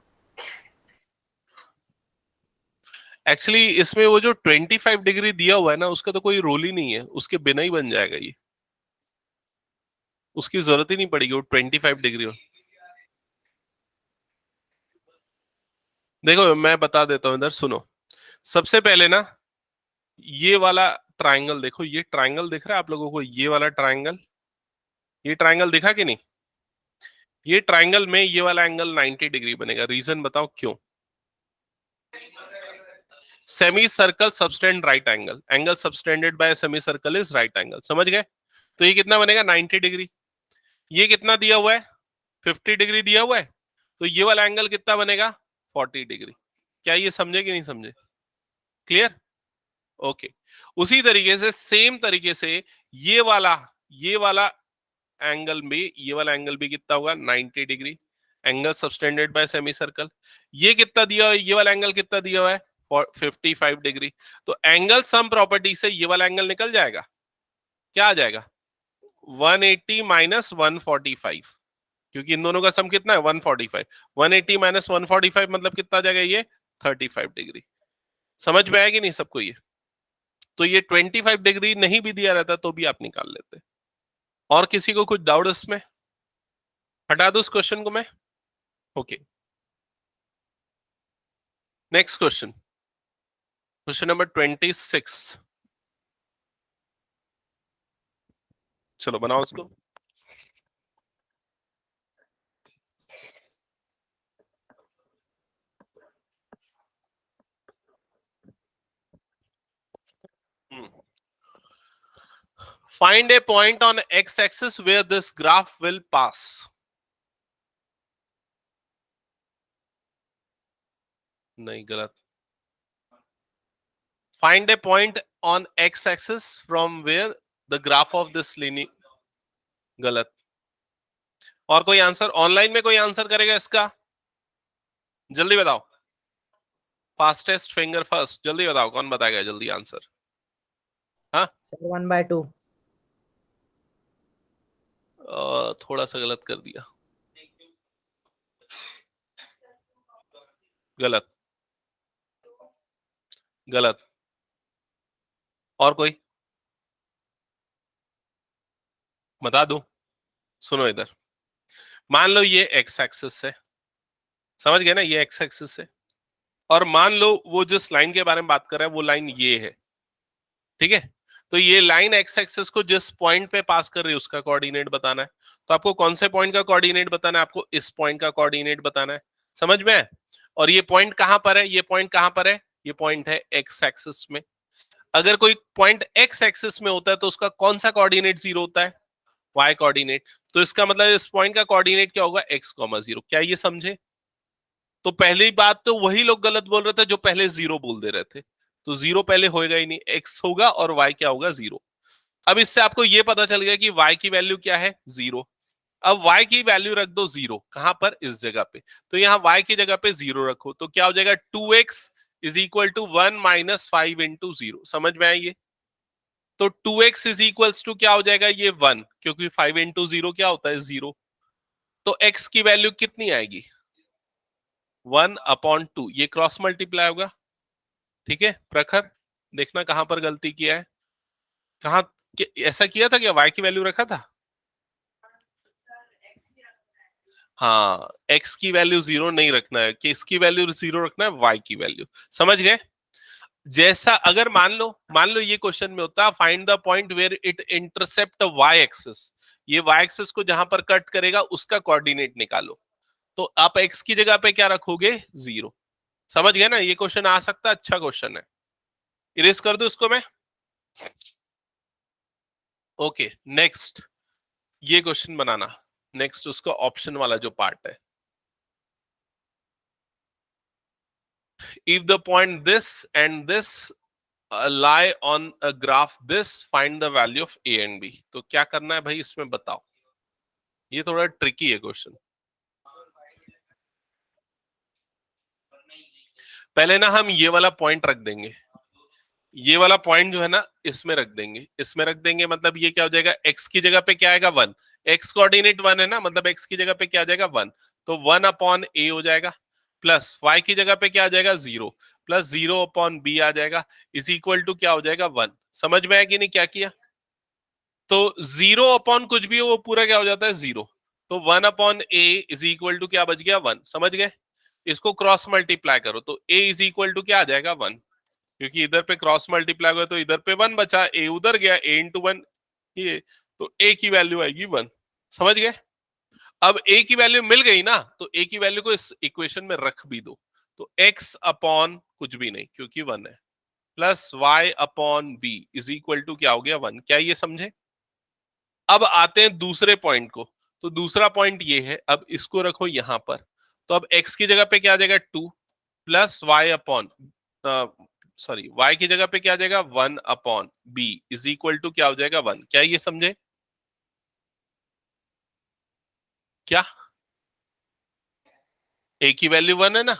एक्चुअली इसमें वो जो 25 डिग्री दिया हुआ है ना, उसका तो कोई रोल ही नहीं है, उसके बिना ही बन जाएगा ये, उसकी जरूरत ही नहीं पड़ेगी वो 25 डिग्री। देखो मैं बता देता हूँ, इधर सुनो। सबसे पहले ना, ये वाला ट्रायंगल देखो, ये ट्रायंगल दिख रहा है आप लोगों को? ये वाला ट्रायंगल, ये ट्रायंगल दिखा कि नहीं? ये ट्रायंगल में ये वाला एंगल 90 डिग्री बनेगा। रीजन बताओ क्यों? Semi circle subtend right angle, angle subtended bye semi circle is right angle, समझ गए? तो ये कितना बनेगा? 90 डिग्री। ये कितना दिया हुआ है? 50 डिग्री दिया हुआ है, तो ये वाला एंगल कितना बनेगा? 40 डिग्री। क्या ये समझे कि नहीं समझे? क्लियर? ओके। उसी तरीके से, सेम तरीके से ये वाला एंगल में, ये वाला एंगल भी कितना होगा? 90 degree, angle subtended bye semi circle. ये कितना दिया हुआ है? ये वाला एंगल कितना दिया हुआ है? 55 डिग्री। तो एंगल सम प्रॉपर्टी से ये वाला एंगल निकल जाएगा। क्या आ जाएगा? 180 माइनस 145, क्योंकि इन दोनों का सम कितना है? 145। 180 माइनस 145 मतलब कितना आ जाएगा? ये 35 डिग्री। समझ में आएगी नहीं सबको ये? तो ये 25 डिग्री नहीं भी दिया रहता तो भी आप निकाल लेते। और किसी को कुछ डाउट इसमें? हटा दो इस क्वेश्चन को मैं। Okay, next question, question number 26। चलो बनाओ इसको। Find a point on x-axis where this graph will pass. नहीं, गलत। Find a point on x-axis from where the graph of this linear. गलत। और कोई आंसर ऑनलाइन में कोई आंसर करेगा इसका? जल्दी बताओ। फास्टेस्ट फिंगर फर्स्ट, जल्दी बताओ कौन बताएगा जल्दी आंसर। हाँ, सर 1/2। थोड़ा सा गलत कर दिया। गलत, गलत। और कोई बता दूं? सुनो इधर, मान लो ये एक्स एक्सिस है, समझ गए ना, ये एक्स एक्सिस है, और मान लो वो जिस लाइन के बारे में बात कर रहा है वो लाइन ये है, ठीक है? तो ये लाइन एक्स एक्सिस को जिस पॉइंट पे पास कर रही है उसका कोऑर्डिनेट बताना है। तो आपको कौन से पॉइंट का कोऑर्डिनेट बताना है? आपको इस पॉइंट का कोऑर्डिनेट बताना है, समझ में है? और ये पॉइंट कहां पर है? ये पॉइंट कहां पर है? ये पॉइंट है एक्स एक्सिस में। अगर कोई पॉइंट एक्स एक्सिस में होता है तो उसका कौन सा कोऑर्डिनेट जीरो होता है? Y coordinate. तो इसका मतलब इस पॉइंट का कोऑर्डिनेट क्या होगा? X comma zero. क्या ये समझे? तो पहली बात तो वही लोग गलत बोल रहे थे जो पहले जीरो बोल दे रहे थे। तो जीरो पहले होएगा ही नहीं, एक्स होगा और वाई क्या होगा? जीरो। अब इससे आपको ये पता चल गया कि वाई की वैल्यू क्या है? जीरो। अब y की वैल्यू रख दो जीरो, कहां पर? इस जगह पे। तो यहां y की जगह पे जीरो रखो तो क्या हो जाएगा? 2x is equal to 1 minus 5 into zero. समझ में आई ये? तो 2x इज इक्वल्स टू क्या हो जाएगा? ये 1, क्योंकि 5 इंटू जीरो क्या होता है? जीरो। तो x की वैल्यू कितनी आएगी? 1/2। ये क्रॉस मल्टीप्लाई होगा, ठीक है? प्रखर देखना कहां पर गलती किया है, कहां ऐसा किया था क्या? y की वैल्यू रखा था? हाँ, x की वैल्यू जीरो नहीं रखना है, कि इसकी वैल्यू जीरो रखना है, y की वैल्यू। समझ गए? जैसा अगर मान लो ये क्वेश्चन में होता find the point where it intercept y axis, ये y एक्सिस को जहां पर कट करेगा उसका कोऑर्डिनेट निकालो। तो आप x की जगह पे क्या रखोगे? जीरो। समझ गए ना? ये क्वेश्चन आ सकता है, अच्छा क्वेश्चन है। इरेज कर दो इसको मैं। ओके, नेक्स्ट ये क्वेश्चन बनाना। नेक्स्ट उसका ऑप्शन वाला जो पार्ट है, if the point this and this lie on a graph this, find the value of a and b। तो क्या करना है भाई इसमें बताओ? ये थोड़ा ट्रिकी है क्वेश्चन। पहले ना हम ये वाला पॉइंट रख देंगे, ये वाला पॉइंट जो है ना इसमें रख देंगे, इसमें रख देंगे। मतलब ये क्या हो जाएगा? x की जगह पे क्या आएगा? 1। x कोऑर्डिनेट 1 है ना, मतलब x की जगह पे क्या आ जाएगा? 1। तो 1/a हो जाएगा, प्लस y की जगह पे क्या आ जाएगा? 0, प्लस 0/b आ जाएगा, इज इक्वल टू क्या हो जाएगा? 1। समझ में आया कि नहीं क्या किया? तो 0 कुछ भी हो वो पूरा क्या हो जाता है? 0। तो 1/a इज इक्वल टू क्या बच गया? 1। समझ गए? इसको क्रॉस मल्टीप्लाई करो तो a इज इक्वल टू क्या आ जाएगा? 1, क्योंकि इधर पे क्रॉस मल्टीप्लाई हुआ तो इधर पे 1 बचा, a उधर गया, a इंटू 1 ये, तो a की वैल्यू आएगी 1। समझ गए? अब a की वैल्यू मिल गई ना, तो a की वैल्यू को इस इक्वेशन में रख भी दो। तो x अपॉन कुछ भी नहीं क्योंकि 1 है, plus y upon b is equal to क्या हो गया? 1। क्या ये समझे? अब आते हैं दूसरे पॉइंट को। तो दूसरा पॉइंट ये है, अब इसको रखो यहां पर। तो अब x की जगह पे क्या आ जाएगा? 2, plus y upon sorry y की जगह पे क्या आ जाएगा? 1/b इज इक्वल टू क्या हो जाएगा? 1। क्या ये समझे? क्या a की वैल्यू 1 है ना?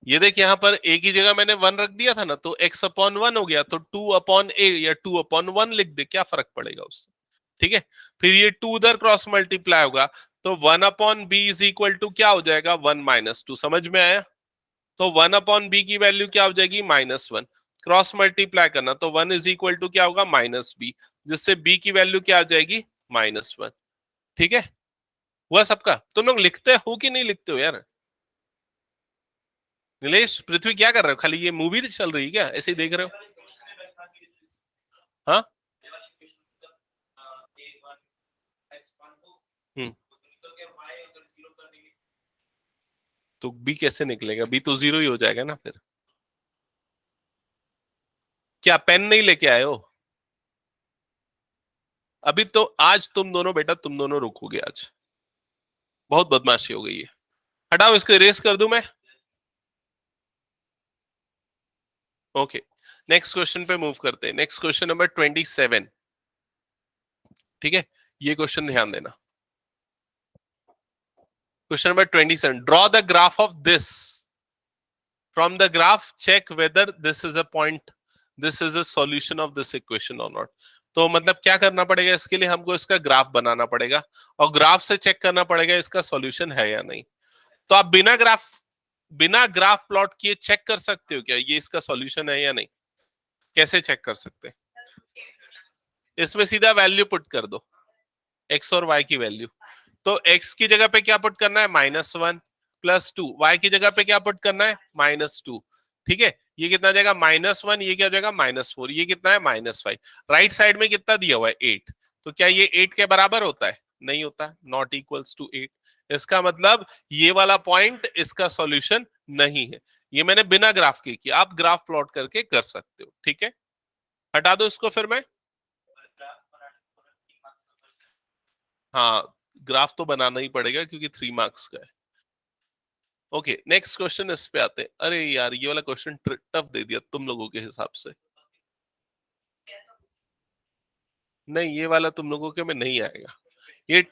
ये देख यहां पर a की जगह मैंने 1 रख दिया था ना, तो x/1 हो गया, तो 2/a या 2/1 लिख दे, क्या फर्क पड़ेगा उससे? ठीक है? फिर ये 2 उधर क्रॉस मल्टीप्लाई होगा, तो 1/b इज इक्वल टू क्या हो जाएगा? 1 - 2। समझ में आया? तो 1/b की वैल्यू क्या हो जाएगी? -1। क्रॉस मल्टीप्लाई करना, तो 1 इज इक्वल टू क्या होगा, माइनस बी, जिससे बी की वैल्यू क्या आ जाएगी, -1। ठीक है, हुआ सबका? तुम लोग लिखते हो कि नहीं लिखते हो यार? नीलेश, पृथ्वी क्या कर रहे हो? खाली ये मूवी चल रही है क्या, ऐसे ही देख रहे हो? हाँ, तो बी कैसे निकलेगा? बी तो 0 ही हो जाएगा ना फिर। क्या पेन नहीं लेके आए हो? अभी तो आज तुम दोनों बेटा, तुम दोनों रुकोगे आज, बहुत बदमाशी हो गई है। हटाओ इसको, इरेज कर दूं मैं? ओके, नेक्स्ट क्वेश्चन पे मूव करते हैं। Next question number 27। ठीक है, ये क्वेश्चन ध्यान देना। Question number 27, draw the graph of this, from the graph check whether this is a point, this is a solution of this equation और not. तो मतलब क्या करना पड़ेगा इसके लिए, हमको इसका ग्राफ बनाना पड़ेगा और ग्राफ से चेक करना पड़ेगा इसका सॉल्यूशन है या नहीं। तो आप बिना ग्राफ प्लॉट किए चेक कर सकते हो क्या ये इसका सॉल्यूशन है या नहीं? कैसे चेक कर सकते हैं? इसमें सीधा वैल्यू पुट कर दो, एक्स और वाई की वैल्यू। तो एक्स की जगह पे क्या पुट करना है, -1 +2, वाई की जगह पे क्या पुट करना है, -2। ठीक है, ये कितना जाएगा, -1, ये क्या हो जाएगा, -4, ये कितना है, -5। राइट साइड में कितना दिया हुआ है, 8। तो क्या ये 8 के बराबर होता है? नहीं होता, नॉट इक्वल्स टू 8। इसका मतलब ये वाला पॉइंट इसका सॉल्यूशन नहीं है। ये मैंने बिना ग्राफ के किया, आप ग्राफ प्लॉट करके कर सकते हो। ठीक है, हटा दो इसको फिर मैं। हाँ, ग्राफ तो बनाना ही पड़ेगा क्योंकि 3 मार्क्स का है। ओके, नेक्स्ट क्वेश्चन, इस पे आते हैं। अरे यार, ये वाला क्वेश्चन टफ दे दिया तुम लोगों के हिसाब से। नहीं, ये वाला तुम लोगों के में नहीं आएगा। ये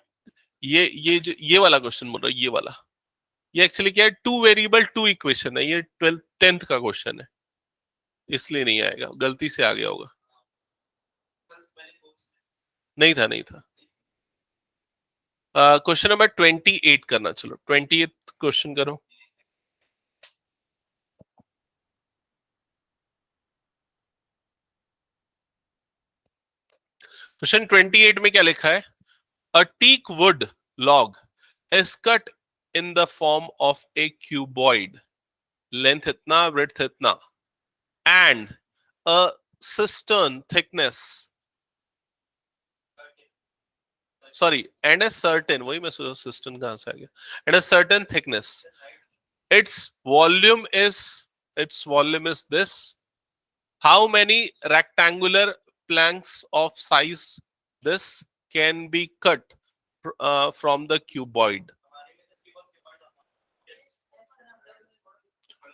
ये वाला क्वेश्चन बोल रहा हूं, ये वाला। ये एक्चुअली क्या है, 2 वेरिएबल 2 इक्वेशन है, ये 10th का क्वेश्चन है, इसलिए नहीं आएगा, गलती से आ गया होगा। नहीं था, नहीं था। क्वेश्चन नंबर 28 करना, चलो 28th क्वेश्चन करो। क्वेश्चन 28 में क्या लिखा है, a teak wood log is cut in the form of a cuboid, length इतना, width इतना, and a cistern thickness, sorry, and a certain, वही मैं सोचा cistern कहां से आ गया, and a certain thickness, its volume is its volume is this, how many rectangular planks of size this can be cut from the cuboid?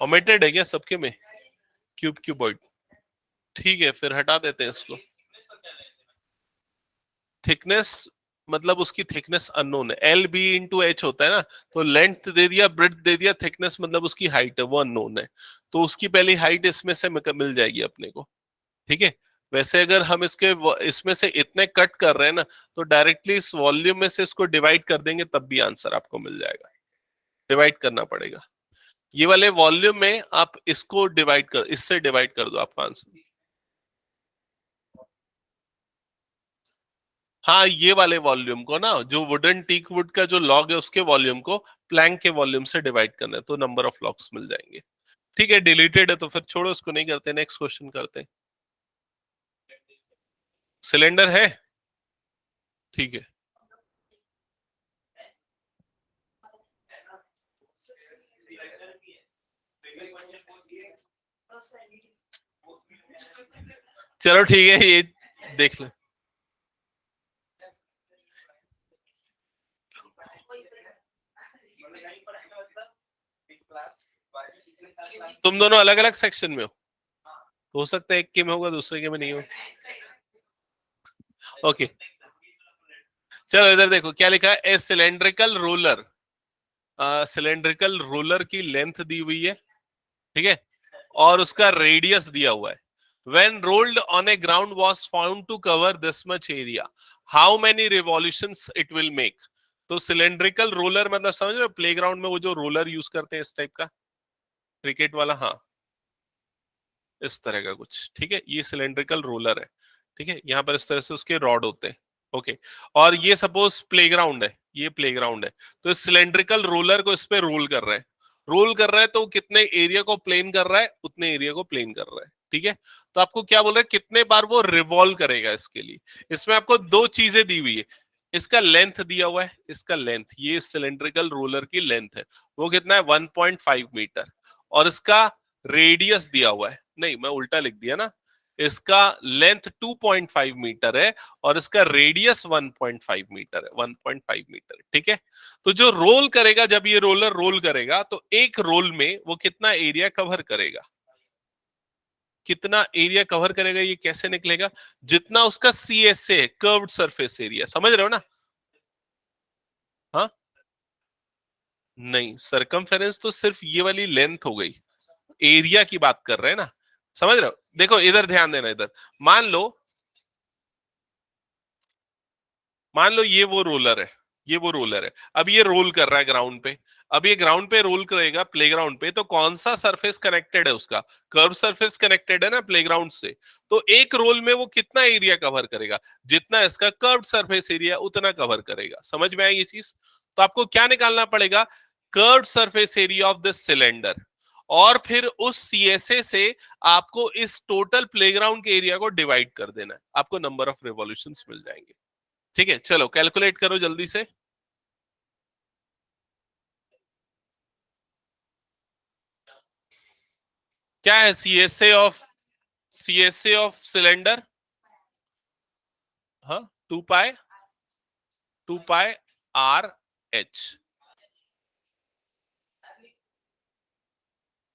Omitted है क्या सबके में, क्यूबॉइड? ठीक है, फिर हटा देते हैं इसको। थिकनेस मतलब उसकी थिकनेस अननोन है, एल बी इंटू एच होता है ना, तो लेंथ दे दिया, ब्रेड्थ दे दिया, थिकनेस मतलब उसकी हाइट है, वो अननोन है, तो उसकी पहली हाइट इसमें से मिल जाएगी अपने को। ठीक है, वैसे अगर हम इसमें से इतने कट कर रहे हैं ना, तो डायरेक्टली इस वॉल्यूम में से इसको डिवाइड कर देंगे, तब भी आंसर आपको मिल जाएगा। डिवाइड करना पड़ेगा, ये वाले वॉल्यूम में आप इसको इससे डिवाइड कर दो, आपका आंसर। हाँ, ये वाले वॉल्यूम को ना, जो वुडन टीक वुड का जो लॉग है उसके वॉल्यूम को प्लैंक के वॉल्यूम से डिवाइड करना है, तो नंबर ऑफ लॉग्स मिल जाएंगे। ठीक है, डिलीटेड है तो फिर छोड़ो, उसको नहीं करते, नेक्स्ट क्वेश्चन करते हैं। सिलेंडर है, ठीक है। चलो ठीक है, ये देख लो। तुम दोनों अलग अलग सेक्शन में हो सकता है एक के में होगा, दूसरे के में नहीं हो। ओके, चलो इधर देखो क्या लिखा है, ए सिलेंड्रिकल रोलर, सिलेंड्रिकल रोलर की लेंथ दी हुई है, ठीक है, और उसका रेडियस दिया हुआ है। When rolled on a ground was found to cover this much area. How many revolutions it will make? तो सिलेंड्रिकल रोलर मतलब समझ रहे हो, प्लेग्राउंड में वो जो रोलर यूज करते हैं इस टाइप का, क्रिकेट वाला। हाँ, इस तरह का कुछ, ठीक है। ये सिलेंड्रिकल रोलर है, ठीक है। यहाँ पर इस तरह से उसके रॉड होते हैं, ओके। और ये सपोज प्लेग्राउंड है, ये प्लेग्राउंड है, तो इस सिलेंड्रिकल रोलर को इस पे रोल कर रहा है, रोल कर रहा है, तो कितने एरिया को प्लेन कर रहा है, उतने एरिया को प्लेन कर रहा है, ठीक है। तो आपको क्या बोल रहे हैं, कितने बार वो रिवॉल्व करेगा इसके लिए। इसमें आपको दो चीजें दी हुई है, इसका लेंथ दिया हुआ है, इसका लेंथ, ये सिलेंड्रिकल रोलर की लेंथ है, वो कितना है 1.5 मीटर, और इसका रेडियस दिया हुआ है, नहीं मैं उल्टा लिख दिया ना, इसका लेंथ 2.5 मीटर है और इसका रेडियस 1.5 मीटर है, 1.5 मीटर, ठीक है। तो जो रोल करेगा, जब ये रोलर रोल करेगा तो एक रोल में वो कितना एरिया कवर करेगा, कितना एरिया कवर करेगा, ये कैसे निकलेगा, जितना उसका CSA है, कर्व्ड सरफेस एरिया, समझ रहे हो ना। हाँ, नहीं, सरकमफेरेंस तो सिर्फ ये वाली लेंथ हो गई, एरिया की बात कर रहे हैं ना, समझ रहे हो। देखो इधर ध्यान देना, इधर मान लो ये वो रोलर है, ये वो रोलर है, अब ये रोल कर रहा है ग्राउंड पे, अब ये ग्राउंड पे रोल करेगा प्लेग्राउंड पे, तो कौन सा सरफेस कनेक्टेड है उसका, कर्व सरफेस कनेक्टेड है ना प्लेग्राउंड से, तो एक रोल में वो कितना एरिया कवर करेगा, जितना इसका कर्व सरफेस एरिया उतना कवर करेगा। समझ में आई ये चीज। तो आपको क्या निकालना पड़ेगा, curve surface area of this cylinder, और फिर उस CSA से आपको इस टोटल प्लेग्राउंड के एरिया को डिवाइड कर देना है, आपको नंबर ऑफ रिवॉल्यूशंस मिल जाएंगे, ठीक है। चलो कैलकुलेट करो जल्दी से। क्या है CSA ऑफ सिलेंडर, हाँ, 2 पाई RH,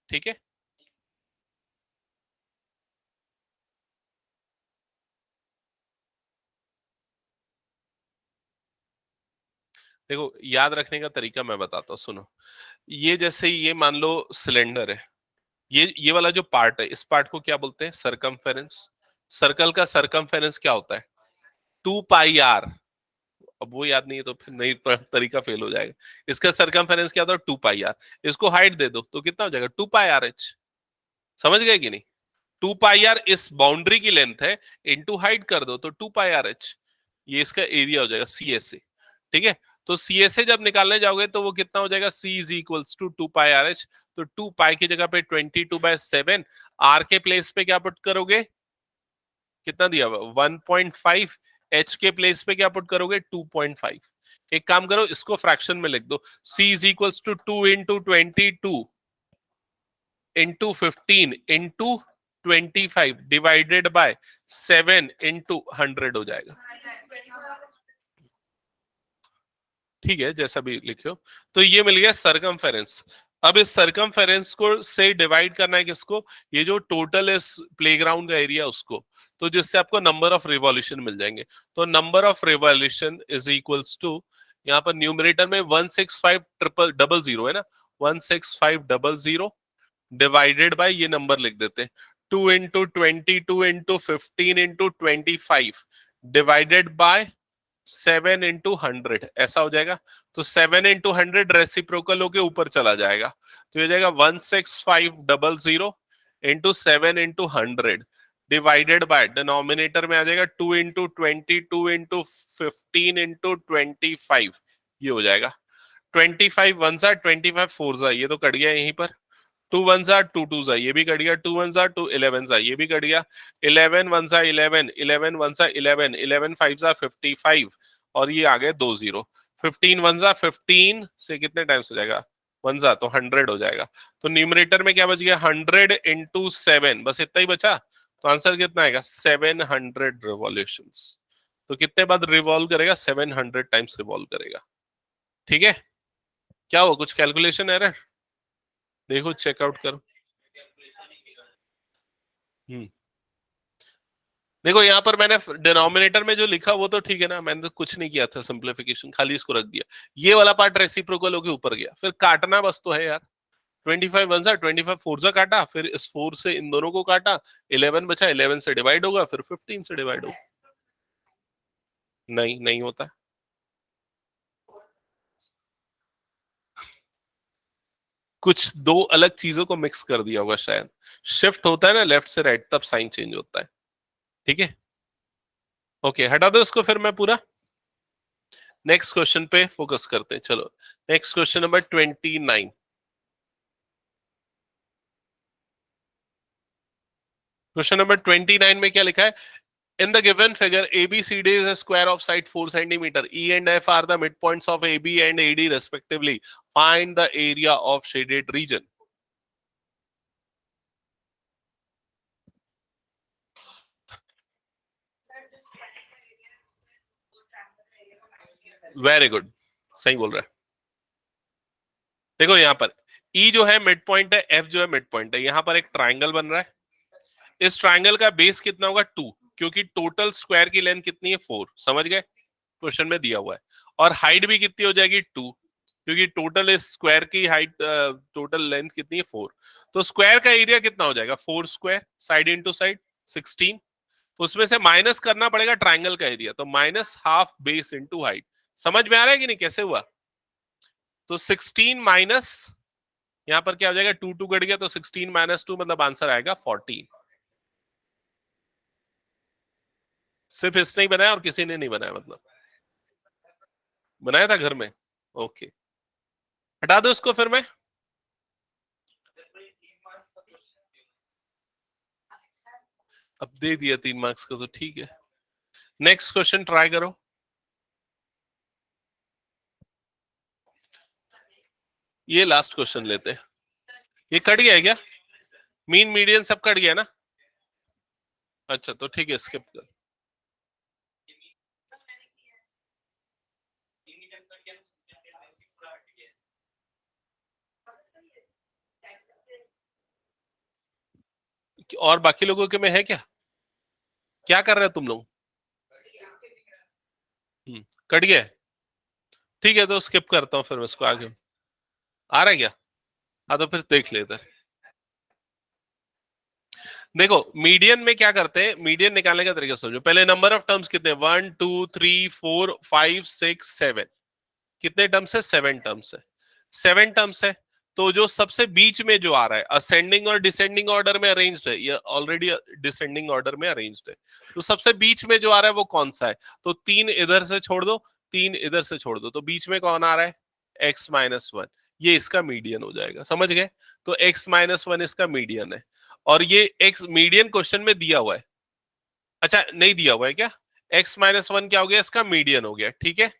ठीक है। देखो याद रखने का तरीका मैं बताता हूँ, सुनो। ये जैसे ये मान लो सिलेंडर है, ये वाला जो पार्ट है, इस पार्ट को क्या बोलते हैं, सरकमफेरेंस। सर्कल का सरकमफेरेंस क्या होता है, 2 पाई R। अब वो याद नहीं है तो फिर नहीं, तरीका फेल हो जाएगा। इसका सरकमफेरेंस क्या होता है, 2 पाई R। इसको हाइट दे दो तो कितना हो जाएगा, 2 पाई RH। समझ गए कि नहीं। 2 पाई R इस बाउंड्री की लेंथ है, इनटू हाइट कर दो तो 2 पाई RH, ये इसका एरिया हो जाएगा CSA, ठीक है। तो CSA जब निकालने जाओगे तो वो कितना हो जाएगा, C is equals to 2 pi RH। तो 2 पाई की जगह पे 22/7, R के प्लेस पे क्या पुट करोगे, कितना दिया हुआ 1.5, H के प्लेस पे क्या पुट करोगे 2.5। एक काम करो, इसको फ्रैक्शन में लिख दो, C is equals to 2 into 22 into 15 into 25 divided by 7 into 100 हो जाएगा, ठीक है, जैसा भी लिखो। तो ये मिल गया सरकमफेरेंस। अब इस सरकमफेरेंस को से डिवाइड करना है किसको, ये जो टोटल इस प्लेग्राउंड का एरिया उसको, तो जिससे आपको नंबर ऑफ रिवॉल्यूशन मिल जाएंगे। तो number of revolution is equals to, यहाँ पर न्यूमरेटर में 165,000 है ना, 165,000 डिवाइडेड बाय ये नंबर लिख देते हैं, 2 into 22 into 15 into 25 divided by 7 into 100, ऐसा हो जाएगा। तो 7 into 100 रेसिप्रोकल होके ऊपर चला जाएगा, तो ये जाएगा 165,000 into 7 into 100 divided by, denominator में आ जाएगा 2 into 22 into 15 into 25, ये हो जाएगा। 25 वन सा 25 फोर सा, ये तो कट गया यहीं पर। 2 1 सा 2 2 सा, ये भी कट गया। 2 1 सा 2 11 सा, ये भी कट गया। 11 1 सा 11, 11 1 सा 11, 11 5 सा 55, और ये आ गए 2 0। 15 1 सा 15 से कितने टाइम्स हो जाएगा, 1 सा तो 100 हो जाएगा। तो न्यूमरेटर में क्या बच गया, 100 into 7, बस इतना ही बचा। तो आंसर कितना आएगा, 700 रिवॉल्यूशंस। तो कितने बाद रिवॉल्व करेगा, 700 टाइम्स रिवॉल्व करेगा, ठीक है। क्या हुआ, कुछ कैलकुलेशन एरर, देखो चेकआउट करो। हम्म, देखो यहाँ पर मैंने डिनोमिनेटर में जो लिखा वो तो ठीक है ना, मैंने तो कुछ नहीं किया था सिंप्लीफिकेशन, खाली इसको रख दिया। ये वाला पार्ट रेसिप्रोकल होके ऊपर गया, फिर काटना बस तो है यार। 25 वन सा 25 फोर सा काटा, फिर इस 4 से इन दोनों को काटा, 11 बचा, 11 से डिवाइड होगा, फिर 15 से डिवाइड होगा। नहीं, नहीं होता। कुछ दो अलग चीजों को मिक्स कर दिया होगा शायद, शिफ्ट होता है ना लेफ्ट से राइट, तब साइन चेंज होता है। ठीक है, ओके, हटा दो इसको फिर मैं पूरा। नेक्स्ट क्वेश्चन पे फोकस करते हैं, चलो next question number 29। Question number 29 में क्या लिखा है? In the given figure, ABCD is a square of side 4 centimeter. E and F are the midpoints of AB and AD respectively. Find the area of shaded region. Very good, सही बोल रहा है। देखो यहाँ पर E जो है mid point है, F जो है मिड पॉइंट है, यहाँ पर एक ट्राइंगल बन रहा है। इस ट्राइंगल का बेस कितना होगा? 2, क्योंकि टोटल स्क्वायर की लेंथ कितनी है? 4। समझ गए? क्वेश्चन में दिया हुआ है। और हाइट भी कितनी हो जाएगी? 2, क्योंकि टोटल इस स्क्वायर की हाइट, टोटल लेंथ कितनी है? 4। तो स्क्वायर का एरिया कितना हो जाएगा? 4 स्क्वायर, साइड इंटू साइड 16। उसमें से माइनस करना पड़ेगा ट्राइंगल का एरिया, तो minus half base into height. समझ में आ रहा है कि नहीं कैसे हुआ? तो 16 माइनस, यहां पर क्या हो जाएगा? 2 2 कट गया, तो 16 माइनस 2 मतलब आंसर आएगा 14। सिर्फ इसने ही बनाया और किसी ने नहीं बनाया? मतलब बनाया था घर में? ओके, हटा दो इसको फिर मैं। अब दे दिया 3 मार्क्स का, तो ठीक है। नेक्स्ट क्वेश्चन ट्राई करो। ये लास्ट क्वेश्चन लेते हैं। ये कट गया है क्या? मीन मीडियन सब कट गया ना? अच्छा, तो ठीक है, स्किप कर। और बाकी लोगों के में है क्या? क्या कर रहे हो तुम लोग? कट गया है? ठीक है, तो स्किप करता हूँ फिर मैं इसको आगे। आ रहा है क्या? हाँ, तो फिर देख लेते हैं। देखो मीडियन में क्या करते हैं, मीडियन निकालने का तरीका समझो। पहले नंबर ऑफ टर्म्स कितने? 1 2 3 4 5 6 7। कितने टर्म्स है? 7 टर्म्स है। 7 टर्म्स है, तो जो सबसे बीच में जो आ रहा है, असेंडिंग और डिसेंडिंग ऑर्डर में अरेंज्ड है, ये ऑलरेडी डिसेंडिंग ऑर्डर में अरेंज्ड है। तो सबसे बीच में जो आ रहा है वो कौन सा है? तो 3 इधर से छोड़ दो, 3 इधर से छोड़ दो, तो बीच में कौन आ रहा है? x-1। ये इसका मीडियन हो जाएगा। समझ गए? तो x-1 इसका मीडियन है। और ये x मीडियन क्वेश्चन में दिया हुआ है। अच्छा, नहीं दिया हुआ है क्या? x-1 क्या हो गया? इसका मीडियन हो गया। ठीक है,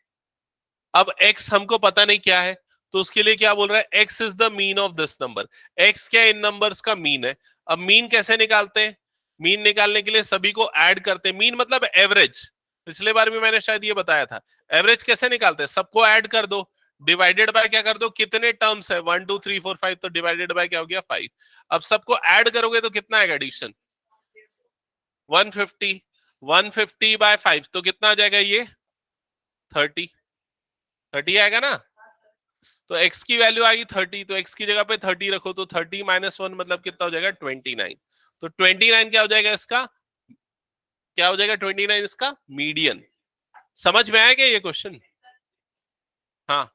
अब x हमको पता नहीं क्या है, तो उसके लिए क्या बोल रहा है? x is the mean of this number. x क्या इन नंबर्स का मीन है। अब मीन कैसे निकालते हैं? मीन निकालने के लिए सभी को ऐड करते हैं। मीन मतलब एवरेज। पिछले बार भी मैंने शायद ये बताया था। एवरेज कैसे निकालते हैं? सबको ऐड कर दो, डिवाइडेड बाय क्या कर दो? कितने टर्म्स है? 1 2 3 4 5, तो डिवाइडेड बाय क्या हो गया? 5। अब सबको ऐड करोगे तो कितना आएगा एडिशन? 150। 150 बाय 5 तो कितना आ जाएगा? ये 30। 30 आएगा ना? तो x की वैल्यू आएगी 30, तो x की जगह पे 30 रखो, तो 30-1 मतलब कितना हो जाएगा? 29। तो 29 क्या हो जाएगा इसका? क्या हो जाएगा? 29 इसका मीडियन। समझ में आया क्या ये क्वेश्चन? हाँ,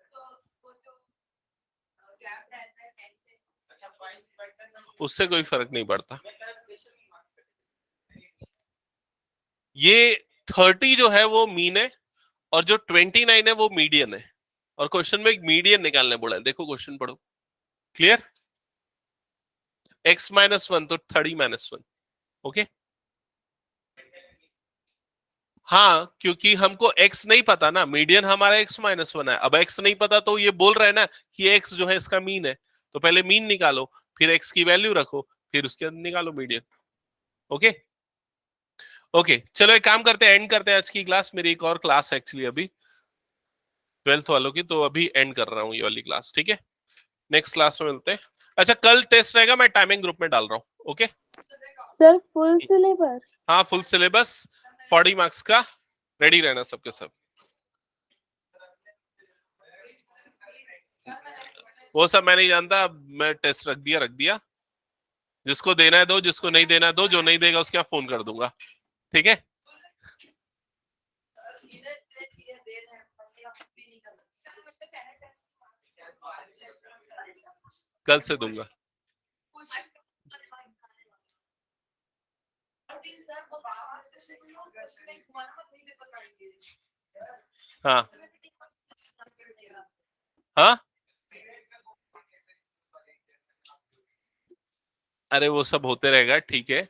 उससे कोई फर्क नहीं पड़ता। ये 30 जो है वो मीन है, और जो 29 है वो मीडियन है। और क्वेश्चन में एक मीडियन निकालने बोला है। देखो क्वेश्चन पढ़ो। क्लियर? x-1 तो 30-1। ओके, हाँ, क्योंकि हमको x नहीं पता ना, मीडियन हमारा x-1 है। अब x नहीं पता तो ये बोल रहा है ना कि x जो है इसका मीन है, तो पहले मीन निकालो, फिर x की वैल्यू रखो, फिर उसके अंदर निकालो मीडियन। ओके, ओके, चलो एक काम करते हैं, एंड करते हैं आज की क्लास। मेरी एक और क्लास है एक्चुअली अभी 12th वालों की, तो अभी एंड कर रहा हूँ ये वाली क्लास। ठीक है, नेक्स्ट क्लास में मिलते हैं। अच्छा, कल टेस्ट रहेगा, मैं टाइमिंग ग्रुप में डाल रहा हूँ। Okay sir full syllabus? हाँ, फुल सिलेबस 40 मार्क्स का। रेडी रहना सबके सब। वो सब मैं नहीं जानता, मैं टेस्ट रख दिया। जिसको देना है दो, जिसको नहीं देना है दो, जो नहीं देगा उसके यहाँ फोन कर दूंगा। ठीक है, कल से दूंगा। हाँ हाँ, अरे वो सब होते रहेगा, ठीक है।